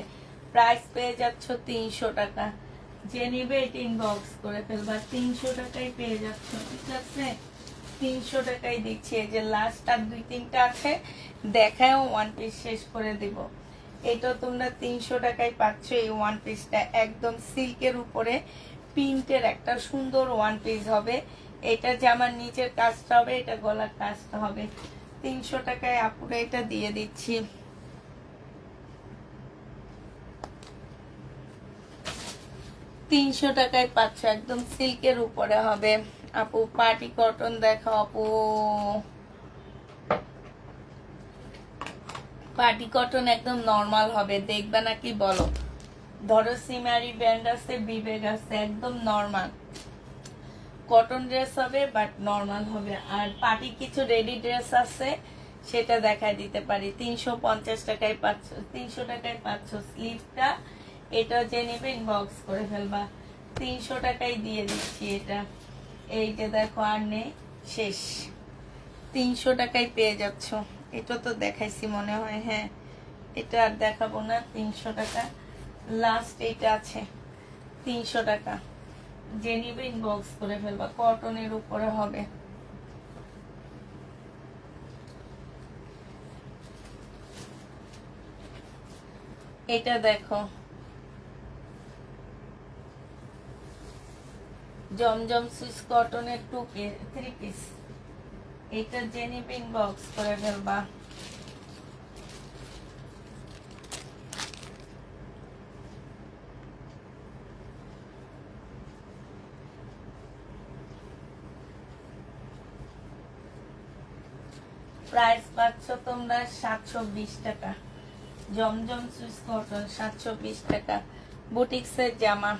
প্রাইস পেয়ে যাচ্ছ 300 টাকা। যে নিবে এটা ইনবক্স করে ফেলবা, 300 টাকায় পেয়ে যাচ্ছ। ঠিক আছে, 300 টাকায় দিচ্ছি। এই যে লাস্ট আর 2-3টা আছে, দেখায়ও ওয়ান পিস শেষ করে দিব। এটা তোমরা 300 টাকায় পাচ্ছ। এই ওয়ান পিসটা একদম সিল্কের উপরে প্রিন্টের একটা সুন্দর ওয়ান পিস হবে। এটা জামার নিচের কাজটা হবে, এটা গলার কাজটা হবে। 300 টাকায় আপুরা এটা দিয়ে দিচ্ছি। তিনশো টাকায় পাচ্ছ, একদম সিল্কের উপরে হবে। আপু পার্টি কটন দেখো আপু, পার্টি কটন একদম নর্মাল হবে, দেখবে নাকি বলো? ধরো সিমারি ব্র্যান্ড আছে, বিবেক আছে, একদম নর্মাল কটন ড্রেস হবে, বাট নর্মাল হবে। আর পার্টি কিছু রেডি ড্রেস আছে, সেটা দেখাই দিতে পারি। 350 টাকায় পাচ্ছ, 300 টাকায় পাচ্ছ স্লিভটা। এটা যে নেবে ইনবক্স করে ফেলবা, 300 টাকায় দিয়ে দিচ্ছি এটা। এই যে দেখো, আর নেই, শেষ। 300 টাকায় পেয়ে যাচ্ছ। এটা তো দেখাইছি মনে হয়। হ্যাঁ, এটা আর দেখাবো না। 300 টাকা লাস্ট এইটা আছে, 300 টাকা। যে নিবে ইনবক্স করে ফেলবা, কটনের উপরে হবে। এটা দেখো, জমজম সুইস কটনের 3 পিস। এটা যে নিবে ইনবক্স করে ফেলবা। প্রাইস পাচ্ছ তোমরা 720 টাকা। জমজম সুইস কটন 720 টাকা। বুটিক্সের জামা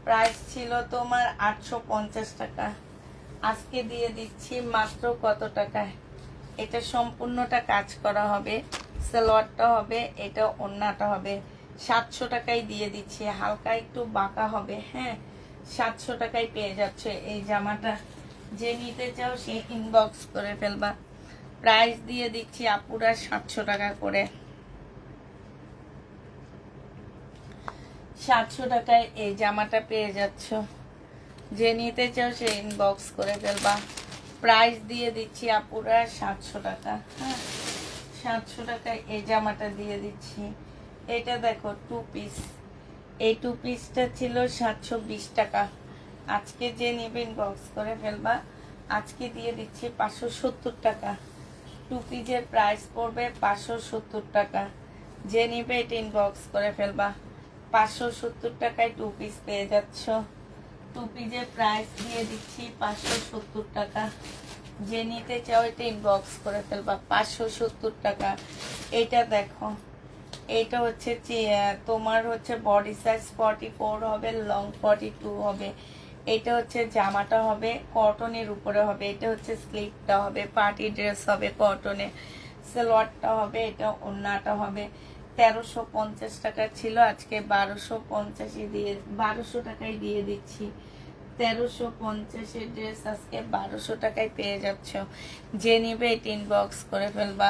প্রাইস ছিল তোমার 850 টাকা, আজকে দিয়ে দিচ্ছি মাত্র কত টাকায়? এটা সম্পূর্ণটা কাজ করা হবে, সালোয়ারটা হবে, এটা ওড়নাটা হবে। 700 টাকায় দিয়ে দিচ্ছি, হালকা একটু বাঁকা হবে। হ্যাঁ, 700 টাকায় পেয়ে যাচ্ছে এই জামাটা। যে নিতে চাও সে ইনবক্স করে ফেলবা। প্রাইস দিয়ে দিচ্ছি আপুরা 700 টাকা করে। 700 টাকায় এই জামাটা পেয়ে যাচ্ছ। যে নিতে চাও সে ইনবক্স করে ফেলবা। প্রাইস দিয়ে দিচ্ছি আপুরা 700 টাকা। হ্যাঁ, 700 টাকায় এই জামাটা দিয়ে দিচ্ছি। এটা দেখো 2 পিস, এই 2 পিসটা ছিল 720 টাকা। আজকে যে নিবে ইনবক্স করে ফেলবা, আজকে দিয়ে দিচ্ছি 570 টাকা। 2 পিসের প্রাইস পড়বে 570 টাকা। যে নিবে এটা ইনবক্স করে ফেলবা, 570 টাকায় 2 পিস পেয়ে যাচ্ছ। 2 পিসের প্রাইস দিয়ে দিচ্ছি 570 টাকা। যে নিতে চাও এটা ইনবক্স করে ফেলবা, 570 টাকা। এটা দেখো, এটা হচ্ছে তোমার হচ্ছে বডি সাইজ 44 হবে, লং 42 হবে। এটা হচ্ছে জামাটা হবে, কটনের উপরে হবে। এটা হচ্ছে স্লিভটা হবে, পার্টি ড্রেস হবে কটনে। সালোয়ারটা হবে, এটা ওড়নাটা হবে। 1350 টাকা ছিল, আজকে 1250 দিয়ে 1200 টাকায় দিয়ে দিচ্ছি। 1350 ড্রেস আজকে 1200 টাকায় পেয়ে যাচ্ছ। যে নিবে এটা ইনবক্স করে ফেলবা,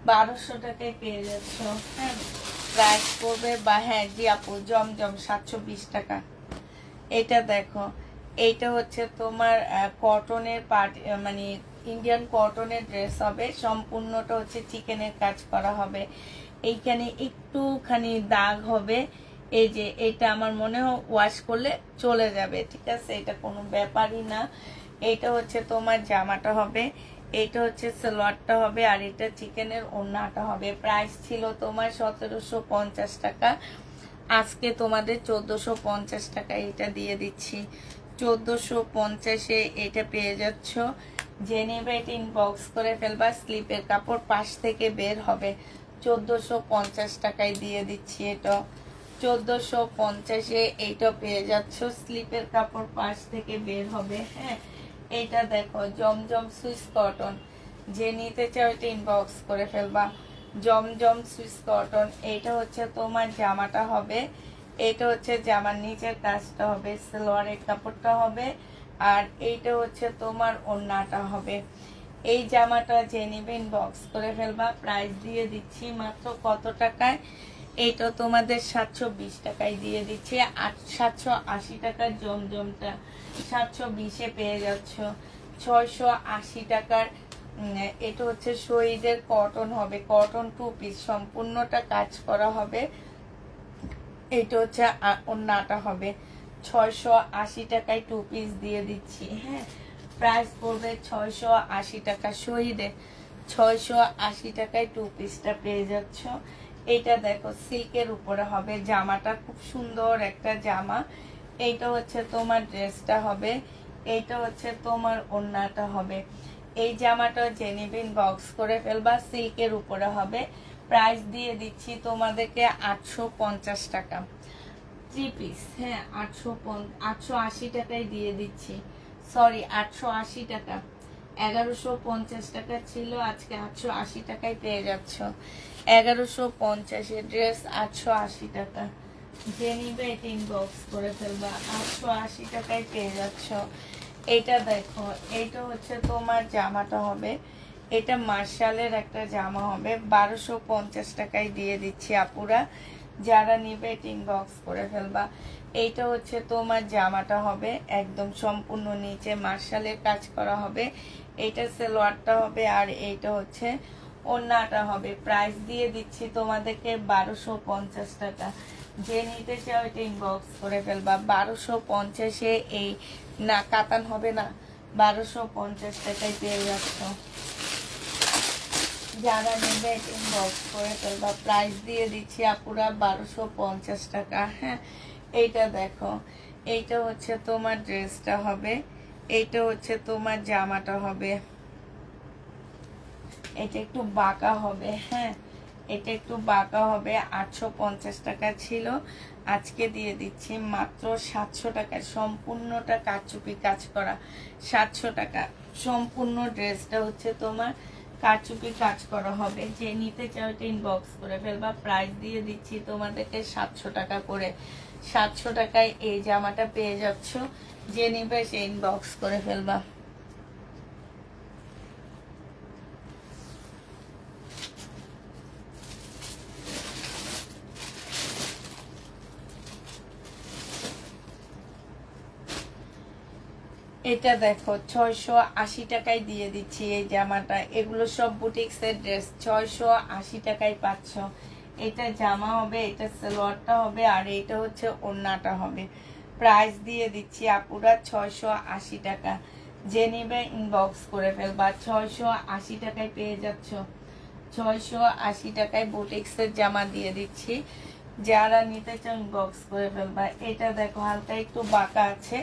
1200 টাকায় পেয়ে যাচ্ছ। হ্যাঁ, প্রাইস পড়বে বা হ্যাঁ জি আপু, জমজম 720 টাকা। এটা দেখো, এইটা হচ্ছে তোমার কটনের পার্ট, মানে ইন্ডিয়ান কটনের ড্রেস হবে, সম্পূর্ণটা হচ্ছে চিকেনের কাজ করা হবে। এইখানে একটুখানি দাগ হবে, এই যে এটা আমার মনে হয় ওয়াশ করলে চলে যাবে, ঠিক আছে, এটা কোনো ব্যাপারই না। এইটা হচ্ছে তোমার জামাটা হবে, এইটা হচ্ছে সালোয়ারটা হবে, আর এটা চিকেনের ওড়নাটা হবে। প্রাইস ছিল তোমার 1750 টাকা, আজকে তোমাদের 1450 টাকা এটা দিয়ে দিচ্ছি। 1450-এ এটা পেয়ে যাচ্ছ। যে নেবে এটা ইনবক্স করে ফেলবা, স্লিপের কাপড় পাশ থেকে বের হবে। 1450 টাকায় দিয়ে দিচ্ছি এটা। 1450-এ এইটা পেয়ে যাচ্ছ, স্লিপের কাপড় পাশ থেকে বের হবে। হ্যাঁ, এইটা দেখো জমজম সুইস কটন, যে নিতে চাও এটা ইনবক্স করে ফেলবা। জমজম সুইস কটন, এইটা হচ্ছে তোমার জামাটা হবে, এইটা হচ্ছে জামার নিচের কাজটা হবে, সালোয়ারের কাপড়টা হবে, আর এইটা হচ্ছে তোমার ওড়নাটা হবে। এই জামাটা যে নিবে ইনবক্স করে ফেলবা। প্রাইস দিয়ে দিচ্ছি মাত্র কত টাকায়, এইটা তোমাদের 720 টাকায় দিয়ে দিচ্ছি। 780 টাকার জমজমটা 720-এ পেয়ে যাচ্ছ। 680 টাকার এটা হচ্ছে শহীদের কটন হবে, কটন 2 পিস, সম্পূর্ণটা কাজ করা হবে। এটা হচ্ছে ওড়নাটা হবে। 680 টাকায় 2 পিস দিয়ে দিচ্ছি। হ্যাঁ, প্রাইস পড়বে 680 টাকা, শহীদে 680 টাকায় 2 পিসটা পেয়ে যাচ্ছ। এটা দেখো সিল্কের উপরে হবে, জামাটা খুব সুন্দর একটা জামা। এইটা হচ্ছে তোমার ড্রেসটা হবে, এইটা হচ্ছে তোমার ওড়নাটা হবে। এই জামাটা জেনিবিন বক্স করে ফেলবা, সিল্কের উপরে হবে। প্রাইস দিয়ে দিচ্ছি তোমাদেরকে 850 টাকা 3 পিস। হ্যাঁ, 880 টাকায় দিয়ে দিচ্ছি, সরি 880 টাকা। 1150 টাকা ছিল, আজকে 880 টাকায় পেয়ে যাচ্ছ। 1150-এর ড্রেস 880 টাকা, যে নিবে এটা ইনবক্স করে ফেলবা। 880 টাকায় পেয়ে যাচ্ছ। এইটা দেখো, এইটা হচ্ছে তোমার জামাটা হবে, এটা মার্শালের একটা জামা হবে। 1250 টাকায় দিয়ে দিচ্ছি আপুরা, যারা নিবে এটা ইনবক্স করে ফেলবা। এইটা হচ্ছে তোমার জামাটা হবে, একদম সম্পূর্ণ নিচে মার্শালের কাজ করা হবে। এইটা সালোয়ারটা হবে, আর এইটা হচ্ছে ওড়নাটা হবে। প্রাইস দিয়ে দিচ্ছি তোমাদেরকে 1250 টাকা, যে নিতে চাও এটা ইনবক্স করে ফেলবা। 1250-এ এই না কাতান হবে না, 1250 টাকায় পেয়ে যাচ্ছ। যারা নেবে এটা ইনবক্স করে ফেলবা। প্রাইস দিয়ে দিচ্ছি আপুরা 1250 টাকা। হ্যাঁ, এইটা দেখো, এইটা হচ্ছে তোমার ড্রেসটা হবে, এইটা হচ্ছে তোমার জামাটা হবে। এটা একটু বাঁকা হবে। হ্যাঁ, এটা একটু বাঁকা হবে। 850 টাকা ছিল, আজকে দিয়ে দিচ্ছি মাত্র 700 টাকা। সম্পূর্ণটা কারচুপি কাজ করা, 700 টাকা। সম্পূর্ণ ড্রেসটা হচ্ছে তোমার কারচুপি কাজ করা হবে। যে নিতে চাও এটা ইনবক্স করে ফেলবা। প্রাইস দিয়ে দিচ্ছি তোমাদেরকে 700 টাকা করে। 700 টাকায় এই জামাটা পেয়ে যাচ্ছ, যে নিবে সে ইনবক্স করে ফেলবা। এটা দেখো 680 টাকায় দিয়ে দিচ্ছি এই জামাটা। এগুলো সব বুটিক্সের ড্রেস, 680 টাকায় পাচ্ছ। এটা জামা হবে, এটা সালোয়ারটা হবে, আর এটা হচ্ছে ওড়নাটা হবে। প্রাইস দিয়ে দিচ্ছি আপুরা 680 টাকা, যে নিবে ইনবক্স করে ফেলবা। 680 টাকায় পেয়ে যাচ্ছ। 680 টাকায় বুটিক্সের জামা দিয়ে দিচ্ছি, যারা নিতে চাও ইনবক্স করে ফেলবা। এটা দেখো হালকা একটু বাঁকা আছে,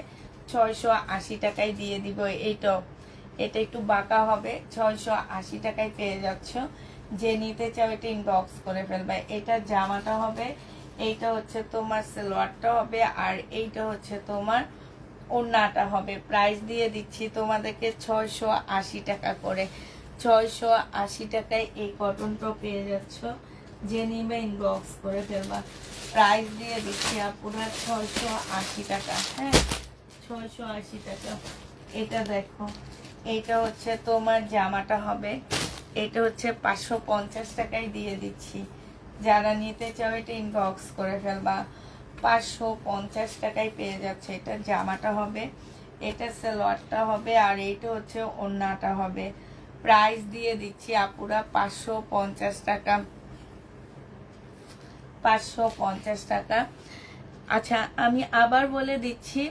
680 টাকায় দিয়ে দিব। এইটাও, এটা একটু বাঁকা হবে, 680 টাকায় পেয়ে যাচ্ছ। যে নিতে চাও এটা ইনবক্স করে ফেলবে। এটা জামাটা হবে, এইটা হচ্ছে তোমার সালোয়ারটা হবে, আর এইটা হচ্ছে তোমার ওড়নাটা হবে। প্রাইস দিয়ে দিচ্ছি তোমাদেরকে 680 টাকা করে। 680 টাকায় এই কটনটা পেয়ে যাচ্ছ, যে নিবে ইনবক্স করে ফেলবা। প্রাইস দিয়ে দিচ্ছি আপুরা 680 টাকা। হ্যাঁ, 680 টাকা। এটা দেখো, এটা হচ্ছে তোমার জামাটা হবে, এটা হচ্ছে 550 টাকায় দিয়ে দিচ্ছি। যারা নিতে চাও এটা ইনবক্স করে ফেলবা। 550 টাকায় পেয়ে যাচ্ছে। এটা জামাটা হবে, এটা সালোয়ারটা হবে আর এইটা হচ্ছে ওড়নাটা হবে। প্রাইস দিয়ে দিচ্ছি আপুরা 550 টাকা, 550 টাকা। আচ্ছা আমি আবার বলে দিচ্ছি,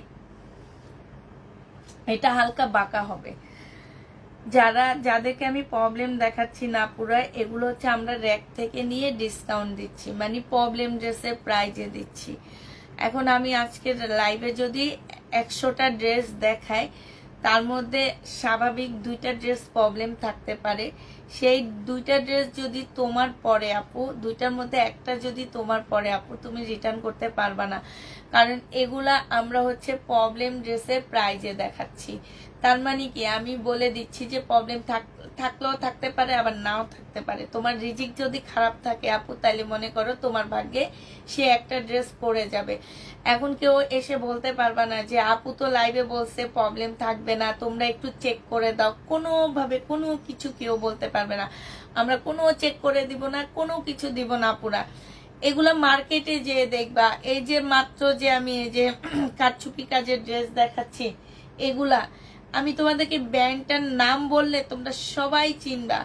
এটা হালকা বাঁকা হবে। যাদেরকে আমি প্রবলেম দেখাচ্ছি না পুরো, এগুলো হচ্ছে আমরা র্যাক থেকে নিয়ে ডিসকাউন্ট দিচ্ছি, মানে প্রবলেম ড্রেসের প্রাইজে দিচ্ছি। এখন আমি আজকের লাইভে যদি 100টা ড্রেস দেখাই, তার মধ্যে স্বাভাবিক 2টা ড্রেস প্রবলেম থাকতে পারে। সেই 2টা ড্রেস যদি তোমার পরে আপু, 2টার মধ্যে একটা যদি তোমার পরে আপু, তুমি রিটার্ন করতে পারবা না, কারণ এগুলা আমরা হচ্ছে প্রবলেম ড্রেসের প্রাইজে দেখাচ্ছি। তার মানে কি, আমি বলে দিচ্ছি যে প্রবলেম থাকলেও থাকতে পারে, আবার নাও থাকতে পারে। তোমার রিজিক যদি খারাপ থাকে আপু, তাইলে মনে করো তোমার ভাগ্যে সে একটা ড্রেস পরে যাবে। এখন কেউ এসে বলতে পারবা না যে আপু তো লাইভে বলছে প্রবলেম থাকবে না, তোমরা একটু চেক করে দাও। কোনোভাবে কোনো কিছু কেউ বলতে পারবে না, আমরা কোনো চেক করে দিব না, কোনো কিছু দিব না আপুরা। এগুলা মার্কেটে যে দেখবা, এই যে মাত্র যে আমি এই যে কারচুপি কাজের ড্রেস দেখাচ্ছি, এগুলা আমি তোমাদেরকে ব্র্যান্ডটার নাম বললে তোমরা সবাই চিনবা।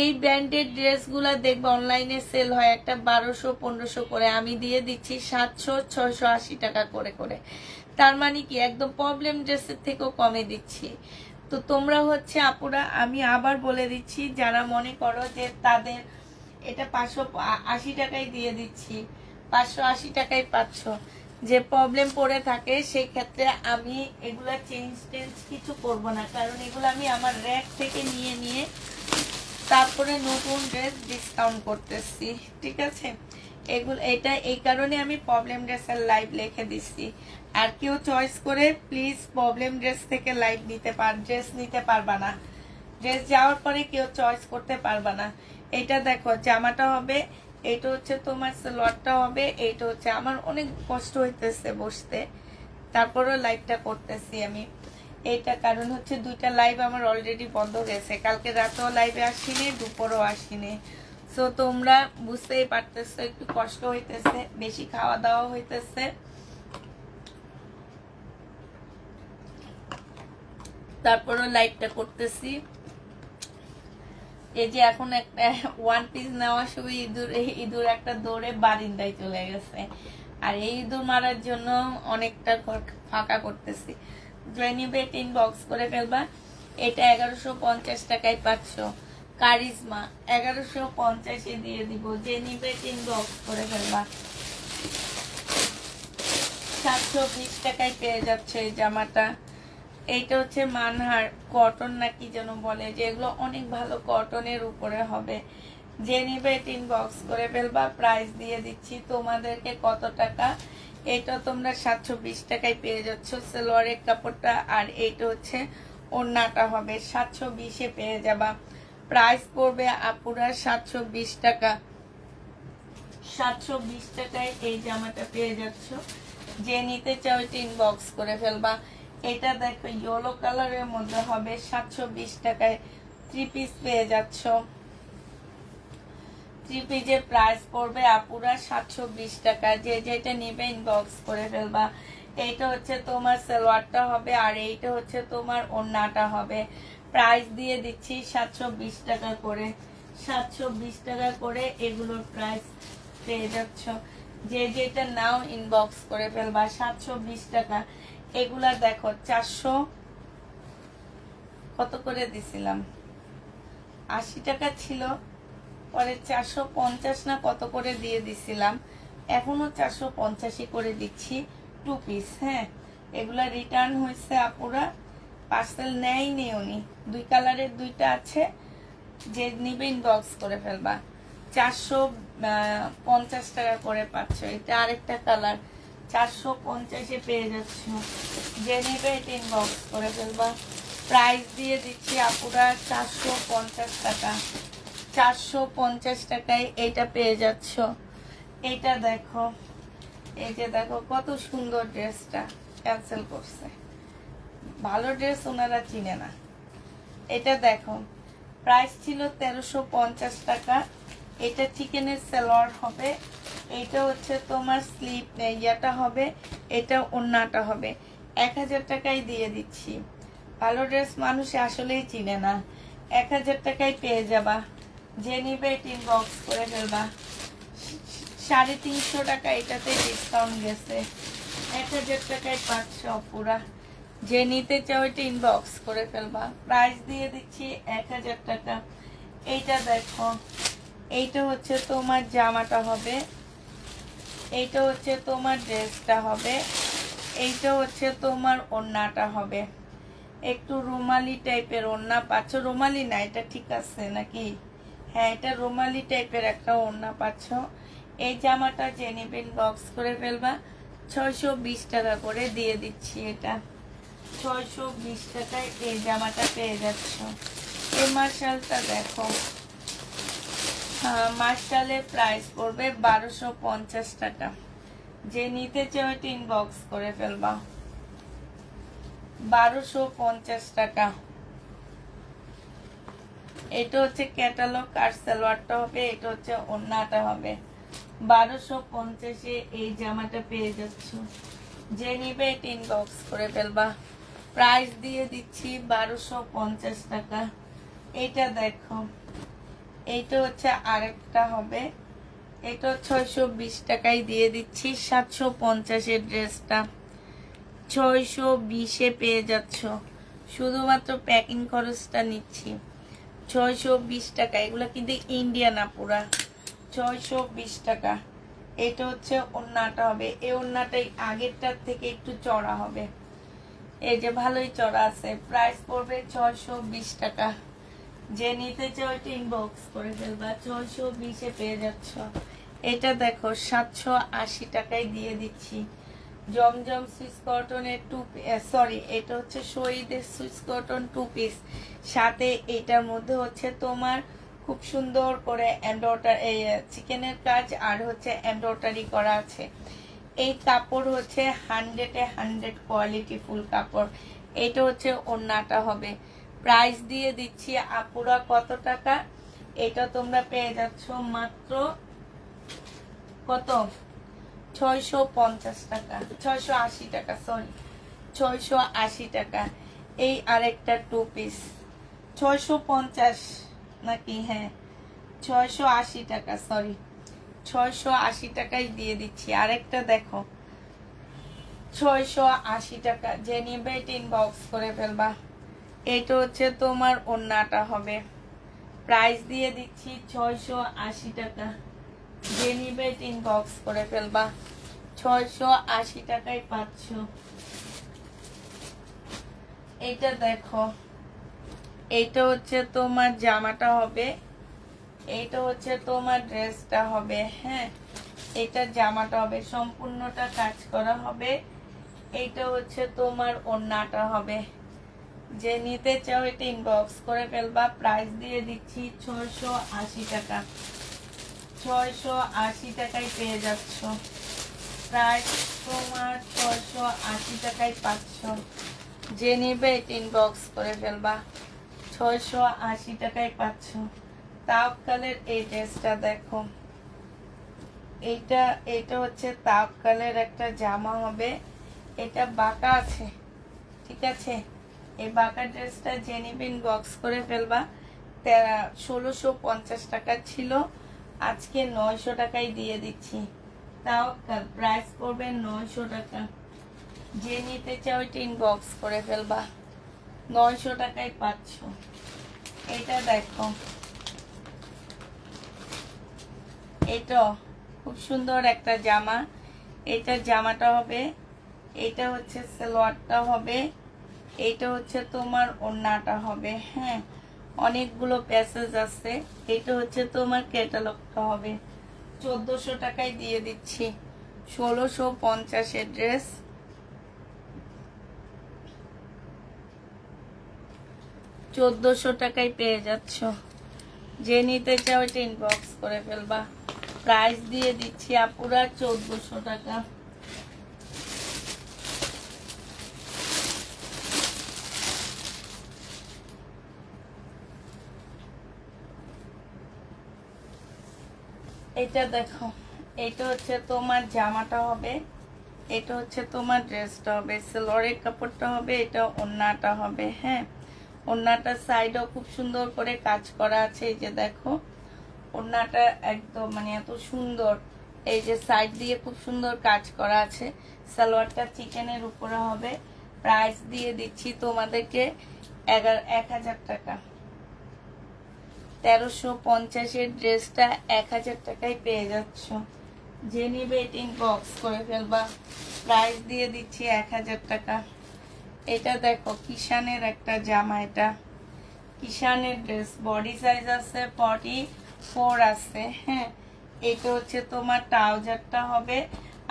এই ব্র্যান্ডের ড্রেসগুলা দেখবা অনলাইনে সেল হয় একটা 1200-1500 করে, আমি দিয়ে দিচ্ছি 700-680 টাকা করে করে। তার মানে কি একদম প্রবলেম ড্রেসের থেকেও কমে দিচ্ছি। তো তোমরা হচ্ছে আপুরা, আমি আবার বলে দিচ্ছি, যারা মনে করো যে তাদের এটা 580 টাকায় দিয়ে দিচ্ছি, 580 টাকায় পাচ্ছ, যে প্রবলেম পড়ে থাকে, সেই ক্ষেত্রে আমি এগুলা চেঞ্জ কিছু করব না, কারণ এগুলো আমি আমার র্যাক থেকে নিয়ে নিয়ে তারপরে নতুন ড্রেস ডিসকাউন্ট করতেছি, ঠিক আছে। এটা এই কারণে আমি প্রবলেম ড্রেসের লাইভ লিখে দিচ্ছি। আর কেউ চয়েস করে প্লিজ প্রবলেম ড্রেস থেকে লাইভ ড্রেস নিতে পারবা না, ড্রেস যাওয়ার পরে কেউ চয়েস করতে পারবা না। এটা দেখো জামাটা হবে, এইটা হচ্ছে তোমার সালোয়ারটা হবে, এইটা হচ্ছে, আমার অনেক কষ্ট হইতেছে বসতে, তারপরেও লাইভটা করতেছি আমি। এইটা কারণ হচ্ছে 2টা লাইভ আমার অলরেডি বন্ধ গেছে, কালকে রাতেও লাইভে আসিনি, দুপুরও আসিনি। সো তোমরা বুঝতেই পারতেছো একটু কষ্ট হইতেছে, বেশি খাওয়া দাওয়া হইতেছে, তারপরেও লাইভটা করতেছি। এই যে এখন একটা ওয়ান পিস নেওয়ার সময় ইঁদুর একটা দৌড়ে বারিন্দায় চলে গেছে, আর এই ইঁদুর মারার জন্য অনেকটা ঘর ফাঁকা করতেছি। জেনিবেট ইনবক্স করে ফেলবা। এটা 1150 টাকায় পাচ্ছ, কারিজমা 1150-এ দিয়ে দিব। জেনিবেট ইনবক্স করে ফেলবা, 720 টাকায় পেয়ে যাচ্ছে এই জামাটা। এইটা হচ্ছে মানহার কটন নাকি যেন বলে, যেগুলো অনেক ভালো কটনের উপরে হবে। যে নিবে ইনবক্স করে ফেলবা। প্রাইস দিয়ে দিচ্ছি তোমাদেরকে কত টাকা, এটা তোমরা 720 টাকায় পেয়ে যাচ্ছ সালোয়ারের কাপড়টা, আর এইটা হচ্ছে ওড়নাটা হবে 720-এ পেয়ে যাবা। প্রাইস পড়বে আপুরা 720 টাকা। 720 টাকায় এই জামাটা পেয়ে যাচ্ছ। যে নিতে চাও এটা ইনবক্স করে ফেলবা। এটা দেখো ইয়েলো কালারের মধ্যে হবে, 720 টাকায় 3 পিস পেয়ে যাচ্ছ। 3 পিসের প্রাইস পড়বে আপুরা 720 টাকা। যে যেটা নিবে ইনবক্স করে ফেলবা। এইটা হচ্ছে তোমার সালোয়ারটা হবে, আর এইটা হচ্ছে তোমার ওড়নাটা হবে। প্রাইস দিয়ে দিচ্ছি 720 টাকা করে। 720 টাকা করে এগুলোর প্রাইস পেয়ে যাচ্ছ। যে যেটা নাও ইনবক্স করে ফেলবা। 720 টাকা। এগুলা দেখো 400 কত করে দিছিলাম, 80 টাকা ছিল, পরে 450 না কত করে দিয়ে দিছিলাম, এখনো 450 করে দিচ্ছি 2 পিস। হ্যাঁ, এগুলা রিটার্ন হয়েছে আপুরা, পার্সেল নেয়নি উনি। 2 কালারের 2টা আছে, যে নিবে ইনবক্স করে ফেলবা। 450 টাকা করে পাচ্ছ। এটা আরেকটা কালার, 450-এ পেয়ে যাচ্ছ। যে নিবে এটা ইনবক্স করে ফেলবা। প্রাইস দিয়ে দিচ্ছি আপুরা 450 টাকা। 450 টাকায় এইটা পেয়ে যাচ্ছ। এইটা দেখো, এই যে দেখো কত সুন্দর ড্রেসটা, ক্যান্সেল করছে, ভালো ড্রেস ওনারা চিনে না। এটা দেখো, প্রাইস ছিল 1350 টাকা। এটা চিকেনের সালোয়ার হবে, এটা হচ্ছে তোমার স্লিপ ইয়াটা হবে, এটা ওড়নাটা হবে। 1000 টাকায় দিয়ে দিচ্ছি। ভালো ড্রেস মানুষ আসলেই চিনে না। 1000 টাকায় পেয়ে যাবা। যে নিবে ইনবক্স করে ফেলবা। 350 টাকা এটাতে ডিসকাউন্ট গেছে। 1000 টাকায় 500 পুরা। যে নিতে চাও এটা ইনবক্স করে ফেলবা। প্রাইস দিয়ে দিচ্ছি 1000 টাকা। এইটা দেখো, এইটা হচ্ছে তোমার জামাটা হবে, এইটা হচ্ছে তোমার ড্রেসটা হবে, এইটা হচ্ছে তোমার ওড়নাটা হবে। একটু রুমালি টাইপের ওড়না পাচ্ছ। রুমালি না, এটা ঠিক আছে নাকি? হ্যাঁ, এটা রুমালি টাইপের একটা ওড়না পাচ্ছ। এই জামাটা যে নিবেন বক্স করে ফেলবা। 620 টাকা করে দিয়ে দিচ্ছি। এটা 620 টাকায় এই জামাটা পেয়ে যাচ্ছ। এই মার্শালটা দেখো, মার্শালের প্রাইস পড়বে 1250 টাকা। যে নিতে চাও এটা ইনবক্স করে ফেলবা। 1250 টাকা। এটা হচ্ছে ক্যাটালগ আর সালোয়ারটা হবে, এটা হচ্ছে ওড়নাটা হবে। 1250-এ এই জামাটা পেয়ে যাচ্ছ। যে নিবে এটা ইনবক্স করে ফেলবা। প্রাইস দিয়ে দিচ্ছি 1250 টাকা। এইটা দেখো, এইটা হচ্ছে আরেকটা হবে, এটা 620 টাকায় দিয়ে দিচ্ছি। 750-এর ড্রেসটা 620-এ পেয়ে যাচ্ছ। শুধুমাত্র প্যাকিং খরচটা নিচ্ছি। 620 টাকা। এগুলো কিন্তু ইন্ডিয়ান আপুরা। 620 টাকা। এটা হচ্ছে ওড়নাটা হবে। এই ওড়নাটাই আগেরটার থেকে একটু চড়া হবে। এই যে ভালোই চড়া আছে। প্রাইস পড়বে 620 টাকা। যে নিতে চাও এটা ইনবক্স করে ফেলবা। 620-এ পেয়ে যাচ্ছ। এটা দেখো 780 টাকায় দিয়ে দিচ্ছি। জমজম সুইস কটনের সরি, এটা হচ্ছে শহীদের সুইস কটন 2 পিস। সাথে এটার মধ্যে হচ্ছে তোমার খুব সুন্দর করে এই চিকেনের কাজ আর হচ্ছে এমব্রয়ডারি করা আছে। এই কাপড় হচ্ছে 100-এ 100 কোয়ালিটি ফুল কাপড়। এটা হচ্ছে ওড়নাটা হবে। প্রাইস দিয়ে দিচ্ছি আপুরা কত টাকা? এটা তোমরা পেয়ে যাচ্ছ মাত্র কত? 650 টাকা, 680 টাকা, সরি 680 টাকা। এই আরেকটা 2 পিস 650 নাকি? হ্যাঁ, 680 টাকা, সরি 680 টাকায় দিয়ে দিচ্ছি। আরেকটা দেখো 680 টাকা। যে নিবে এটা ইনবক্স করে ফেলবা। এটা হচ্ছে তোমার ওড়নাটা হবে। প্রাইস দিয়ে দিচ্ছি 680 টাকা। যে নিবে এটা ইনবক্স করে ফেলবা। 680 টাকায় পাচ্ছ। এটা দেখো, এইটা হচ্ছে তোমার জামাটা হবে, এইটা হচ্ছে তোমার ড্রেসটা হবে। হ্যাঁ, এটা জামাটা হবে, সম্পূর্ণটা কাজ করা হবে। এইটা হচ্ছে তোমার ওড়নাটা হবে। যে নিতে চাও এটা ইনবক্স করে ফেলবা। প্রাইস দিয়ে দিচ্ছি 680 টাকা। 680 টাকায় পেয়ে যাচ্ছ। প্রাইস তোমার 680 টাকায় পাচ্ছ। যে নিবে এটা ইনবক্স করে ফেলবা। 680 টাকায় পাচ্ছ। তাওয়াক্কালের এই ড্রেসটা দেখো, এটা হচ্ছে তাওয়াক্কালের একটা জামা হবে। এটা বাঁকা আছে, ঠিক আছে? এই বাঁকা ড্রেসটা যে নিবে ইনবক্স করে ফেলবা। 1650 টাকা ছিল, আজকে 900 টাকায় দিয়ে দিচ্ছি। তাওয়াক্কাল প্রাইস পড়বে 900 টাকা। যে নিতে চাও এটা ইনবক্স করে ফেলবা। 900 টাকায় পাচ্ছ। এটা দেখো, এটা খুব সুন্দর একটা জামা। এটা জামাটা হবে, এটা হচ্ছে সালোয়ারটা হবে, এটা হচ্ছে তোমার ওড়নাটা হবে। হ্যাঁ, অনেকগুলো প্যাসেজ আছে। এটা হচ্ছে তোমার ক্যাটালগটা হবে। 1400 টাকায় দিয়ে দিচ্ছি। 1650-এর ড্রেস। 1400 টাকায় পেয়ে যাচ্ছ। যে নিতে চাও এটা ইনবক্স করে ফেলবা। প্রাইস দিয়ে দিচ্ছি আপুরা 1400 টাকা। এটা দেখো, এটা হচ্ছে তোমার জামাটা হবে, এটা হচ্ছে তোমার ড্রেসটা হবে, সালোয়ারের কাপড়টা হবে, এটা ওড়নাটা হবে। হ্যাঁ, ওড়নাটার সাইডেও খুব সুন্দর করে কাজ করা আছে। এই যে দেখো ওড়নাটা একদম মানে এত সুন্দর, এই যে সাইড দিয়ে খুব সুন্দর কাজ করা আছে। সালোয়ারটা চিকেনের উপরে হবে। প্রাইস দিয়ে দিচ্ছি তোমাদেরকে 1000 টাকা। 1350-এর ড্রেসটা 1000 টাকায় পেয়ে যাচ্ছ। যে নিবে এটা ইনবক্স করে ফেলবা। প্রাইস দিয়ে দিচ্ছি 1000 টাকা। এটা দেখো কিষানের একটা জামা, এটা কিষানের ড্রেস, বডি সাইজ আছে 44 আছে। হ্যাঁ, এটা হচ্ছে তোমার ট্রাউজারটা হবে,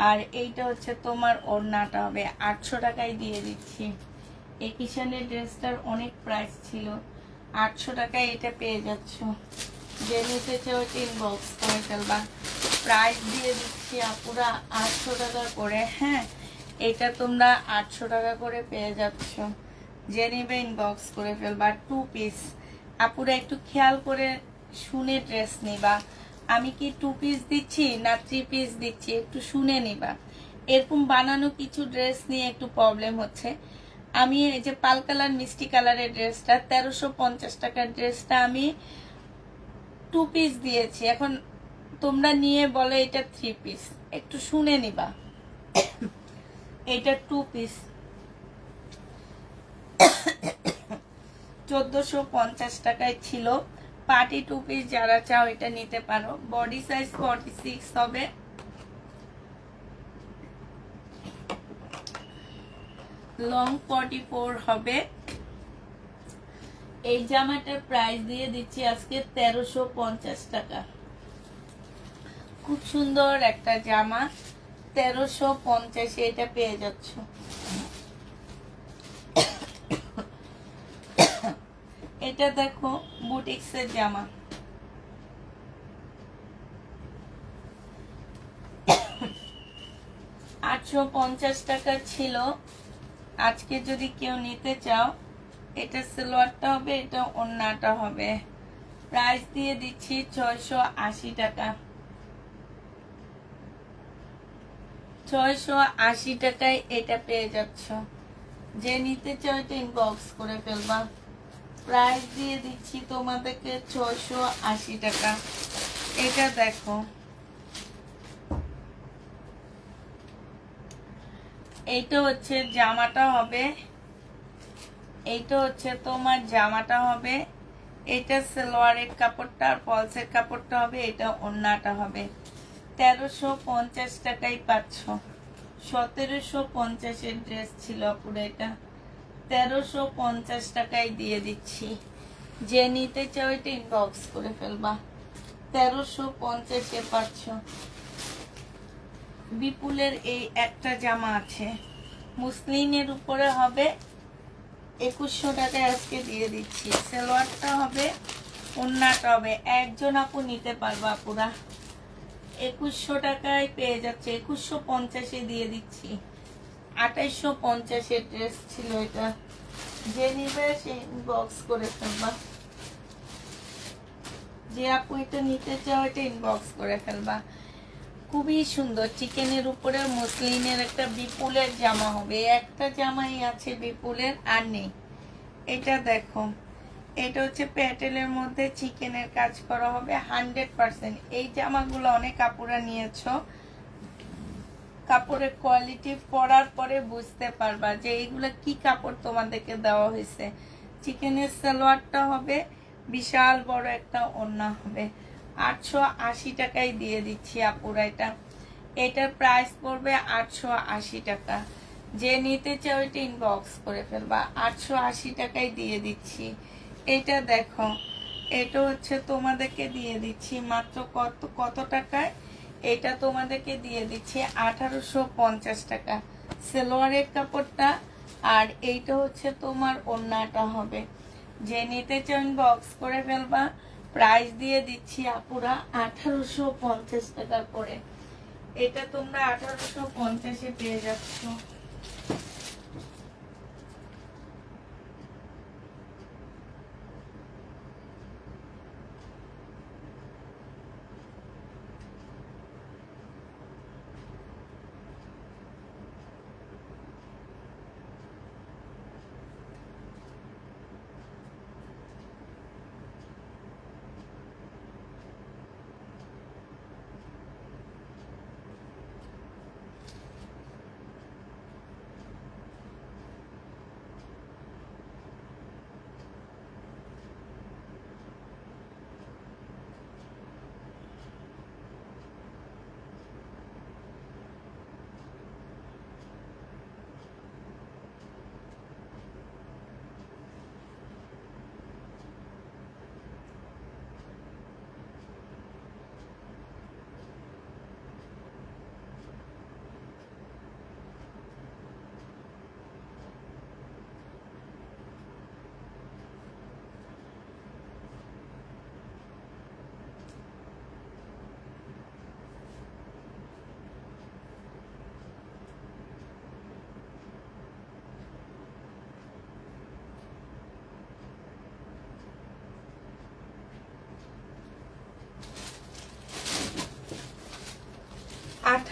আর এইটা হচ্ছে তোমার ওড়নাটা হবে। 800 টাকায় দিয়ে দিচ্ছি। এই কিষানের ড্রেসটার অনেক প্রাইস ছিল, 800 টাকায় এটা পেয়ে যাচ্ছ। যে নিতে চাও ওইটা ইনবক্স করে ফেলবা। প্রাইস দিয়ে দিচ্ছি আপুরা 800 টাকা করে। হ্যাঁ, এটা তোমরা 800 টাকা করে পেয়ে যাচ্ছ। যে নিবে ইনবক্স করে ফেলবা। 2 পিস আপুরা একটু খেয়াল করে শুনে ড্রেস নিবা। আমি কি 2 পিস দিচ্ছি না 3 পিস দিচ্ছি একটু শুনে নিবা। এরকম বানানো কিছু ড্রেস নিয়ে একটু প্রবলেম হচ্ছে। আমি এই যে পাল কালার মিষ্টি কালারের ড্রেসটা 1350 টাকার ড্রেসটা আমি 2 পিস দিয়েছি। এখন তোমরা নিয়ে বলে এটা 3 পিস, একটু শুনে নিবা। এটা 2 পিস 1450 টাকায় ছিল। পার্টি 2 পিস যারা চাও এটা নিতে পারো। বডি সাইজ 46 হবে। লং 44 হবে। এই জামাটার প্রাইস দিয়ে দিচ্ছি আজকে 1350 টাকা। খুব সুন্দর একটা জামা, 1350 এটা পেয়ে যাচ্ছ। এটা দেখো বুটিক্সের জামা, 850 টাকা ছিল। আজকে যদি কেউ নিতে চাও, এটা সালোয়ারটা হবে, এটা ওড়নাটা হবে। প্রাইস দিয়ে দিচ্ছি 680 টাকা। 680 টাকায় এটা পেয়ে যাচ্ছ। যে নিতে চাও এটা ইনবক্স করে ফেলবা। প্রাইস দিয়ে দিচ্ছি তোমাদেরকে 680 টাকা। এটা দেখো, এইটা হচ্ছে জামাটা হবে, এইটা হচ্ছে তোমার জামাটা হবে। এটা সালোয়ারের কাপড়টা আর ফলসের কাপড়টা হবে, এটা ওড়নাটা হবে। 1350 টাকায় পাচ্ছ। 1750-এর ড্রেস ছিল পুরো, এটা 1350 টাকায় দিয়ে দিচ্ছি। যে নিতে চাও এটা ইনবক্স করে ফেলবা। 1350-এ পাচ্ছ। বিপুলের এই একটা জামা আছে, মুসলিনের উপরে হবে, 2100 টাকায় আজকে দিয়ে দিচ্ছি। সালোয়ারটা হবে, ওড়নাটা হবে। একজন আপু নিতে পারবা পুরা 2100 টাকায় পেয়ে যাচ্ছে। 2150-এ দিয়ে দিচ্ছি। 2850-এর ড্রেস ছিল এটা। যে নিবে সে ইনবক্স করে ফেলবা। যে আপু এটা নিতে চাও এটা ইনবক্স করে ফেলবা। খুবই সুন্দর চিকেনের উপরে মসলিনের একটা বিপুলের জামা হবে। একটা জামাই আছে বিপুলের, আর নেই। এটা দেখো, এটা হচ্ছে প্যাটেলের মধ্যে চিকেনের কাজ করা হবে 100%। এই জামাগুলো অনেক কাপড়া নিয়েছো, কাপড়ের কোয়ালিটি পরার পরে বুঝতে পারবা যে এইগুলো কি কাপড় তোমাদেরকে দেওয়া হয়েছে। চিকেনের সালোয়ারটা হবে, বিশাল বড় একটা ওড়না হবে। 880 টাকায় দিয়ে দিচ্ছি আপুরা এটা। এটার প্রাইস পড়বে 880 টাকা। যে নিতে চাও এটা ইনবক্স করে ফেলবা। 880 টাকায় দিয়ে দিচ্ছি। এটা দেখো, এটা হচ্ছে তোমাদেরকে দিয়ে দিচ্ছি মাত্র কত টাকায়। এটা তোমাদেরকে দিয়ে দিচ্ছি 1850 টাকা। সালোয়ারের কাপড়টা, আর এইটা হচ্ছে তোমার ওড়নাটা হবে। যে নিতে চাও ইনবক্স করে ফেলবা। প্রাইস দিয়ে দিচ্ছি আপুরা 1850 টাকা করে। এটা তোমরা 1850-এ পেয়ে যাচ্ছ।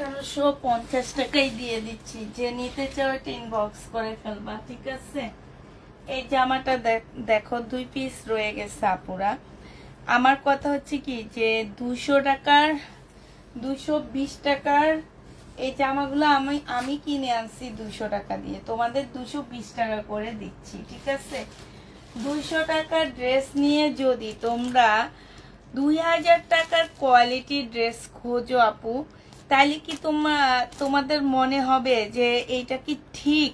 1150 টাকাই দিয়ে দিচ্ছি, যে নিতে চাও এটা ইনবক্স করে ফেলবা, ঠিক আছে? এই জামাটা দেখো 2 পিস রয়ে গেছে আপুরা। আমার কথা হচ্ছে কি যে 220 টাকার এই জামাগুলো আমি কিনে আনছি 200 টাকা দিয়ে, তোমাদের 220 টাকা করে দিচ্ছি, ঠিক আছে? 200 টাকার ড্রেস নিয়ে যদি তোমরা 2000 টাকার কোয়ালিটির ড্রেস খোঁজো আপু, তাহলে কি তোমাদের মনে হবে যে এইটা কি ঠিক?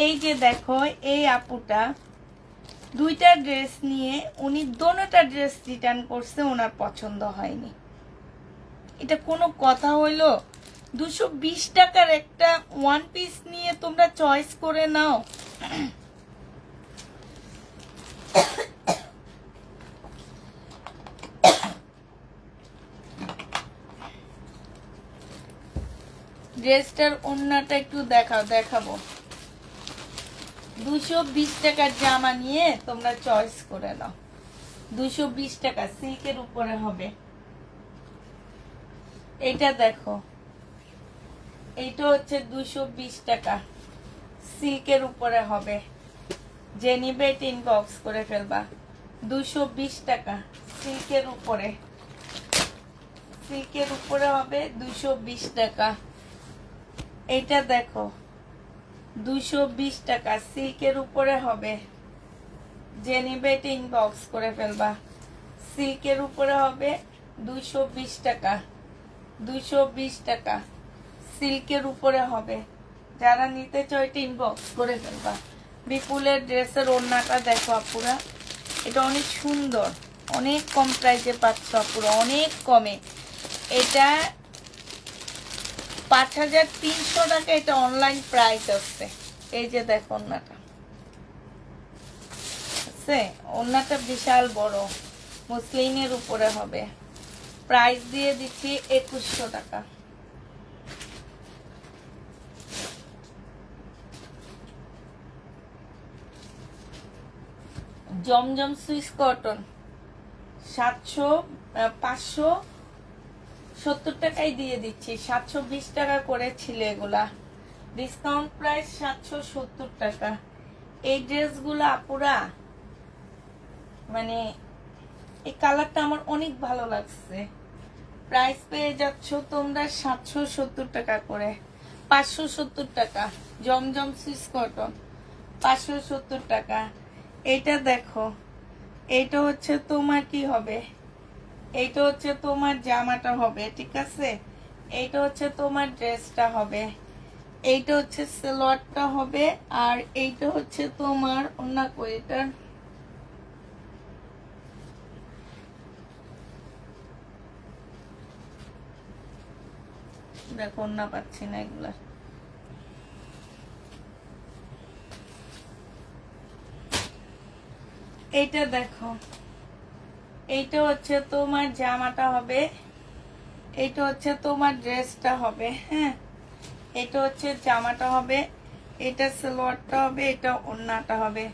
এই যে দেখো এই আপুটা 2টা ড্রেস নিয়ে উনি দোনোটা ড্রেস রিটার্ন করছে, ওনার পছন্দ হয়নি। এটা কোনো কথা হইলো? 220 টাকার একটা 1 পিস নিয়ে তোমরা চয়েস করে নাও। ড্রেসটার ওন্নাটা একটু দেখাবো। 220 টাকার জামা নিয়ে তোমরা চয়েস করে নাও। 220 টাকা সিল্কের উপরে হবে। এটা দেখো, এইটা হচ্ছে 220 টাকা সিল্কের উপরে হবে, যে নিবে এটা ইনবক্স করে ফেলবা। 220 টাকা সিল্কের উপরে হবে 220 টাকা। এটা দেখো 220 টাকা সিল্কের উপরে হবে, যে নিবে এটা ইনবক্স করে ফেলবা। সিল্কের উপরে হবে 220 টাকা, 220 টাকা সিল্কের উপরে হবে, যারা নিতে চাও এটা ইনবক্স করে ফেলবা। বিপুলের ড্রেসের ওড়নাটা দেখো আপুরা, এটা অনেক সুন্দর, অনেক কম প্রাইসে পাচ্ছ আপুরা, অনেক কমে। এটা 5300 টাকা, এটা অনলাইন প্রাইস আছে। এই যে দেখো ওড়নাটা আছে, ওড়নাটা বিশাল বড়, মুসলিনের উপরে হবে। প্রাইস দিয়ে দিচ্ছি 2100 টাকা। জমজম সুইস কটন 570 টাকায় দিয়ে দিচ্ছি, 720 টাকা করে ছিল এগুলা, ডিসকাউন্ট প্রাইস 770 টাকা। এই ড্রেসগুলো আপুরা মানে এই কালারটা আমার অনেক ভালো লাগছে। প্রাইস পেয়ে যাচ্ছ তোমরা 770 টাকা করে, 570 টাকা। জমজম সুইস কটন 570 টাকা। এটা দেখো, এইটা হচ্ছে তোমার কি হবে, এইটা হচ্ছে তোমার জামাটা হবে, ঠিক আছে? এইটা হচ্ছে তোমার ড্রেসটা হবে, এইটা হচ্ছে সালোয়ারটা হবে, আর এইটা হচ্ছে তোমার ওন্না কোয়েটার। দেখো ওন্না পাচ্ছি না এগুলা। এইটা দেখো, এইটা হচ্ছে তোমার জামাটা হবে, এইটা হচ্ছে তোমার ড্রেসটা হবে, হ্যাঁ? এটা হচ্ছে জামাটা হবে, এটা সালোয়ারটা হবে, এটা ওড়নাটা হবে।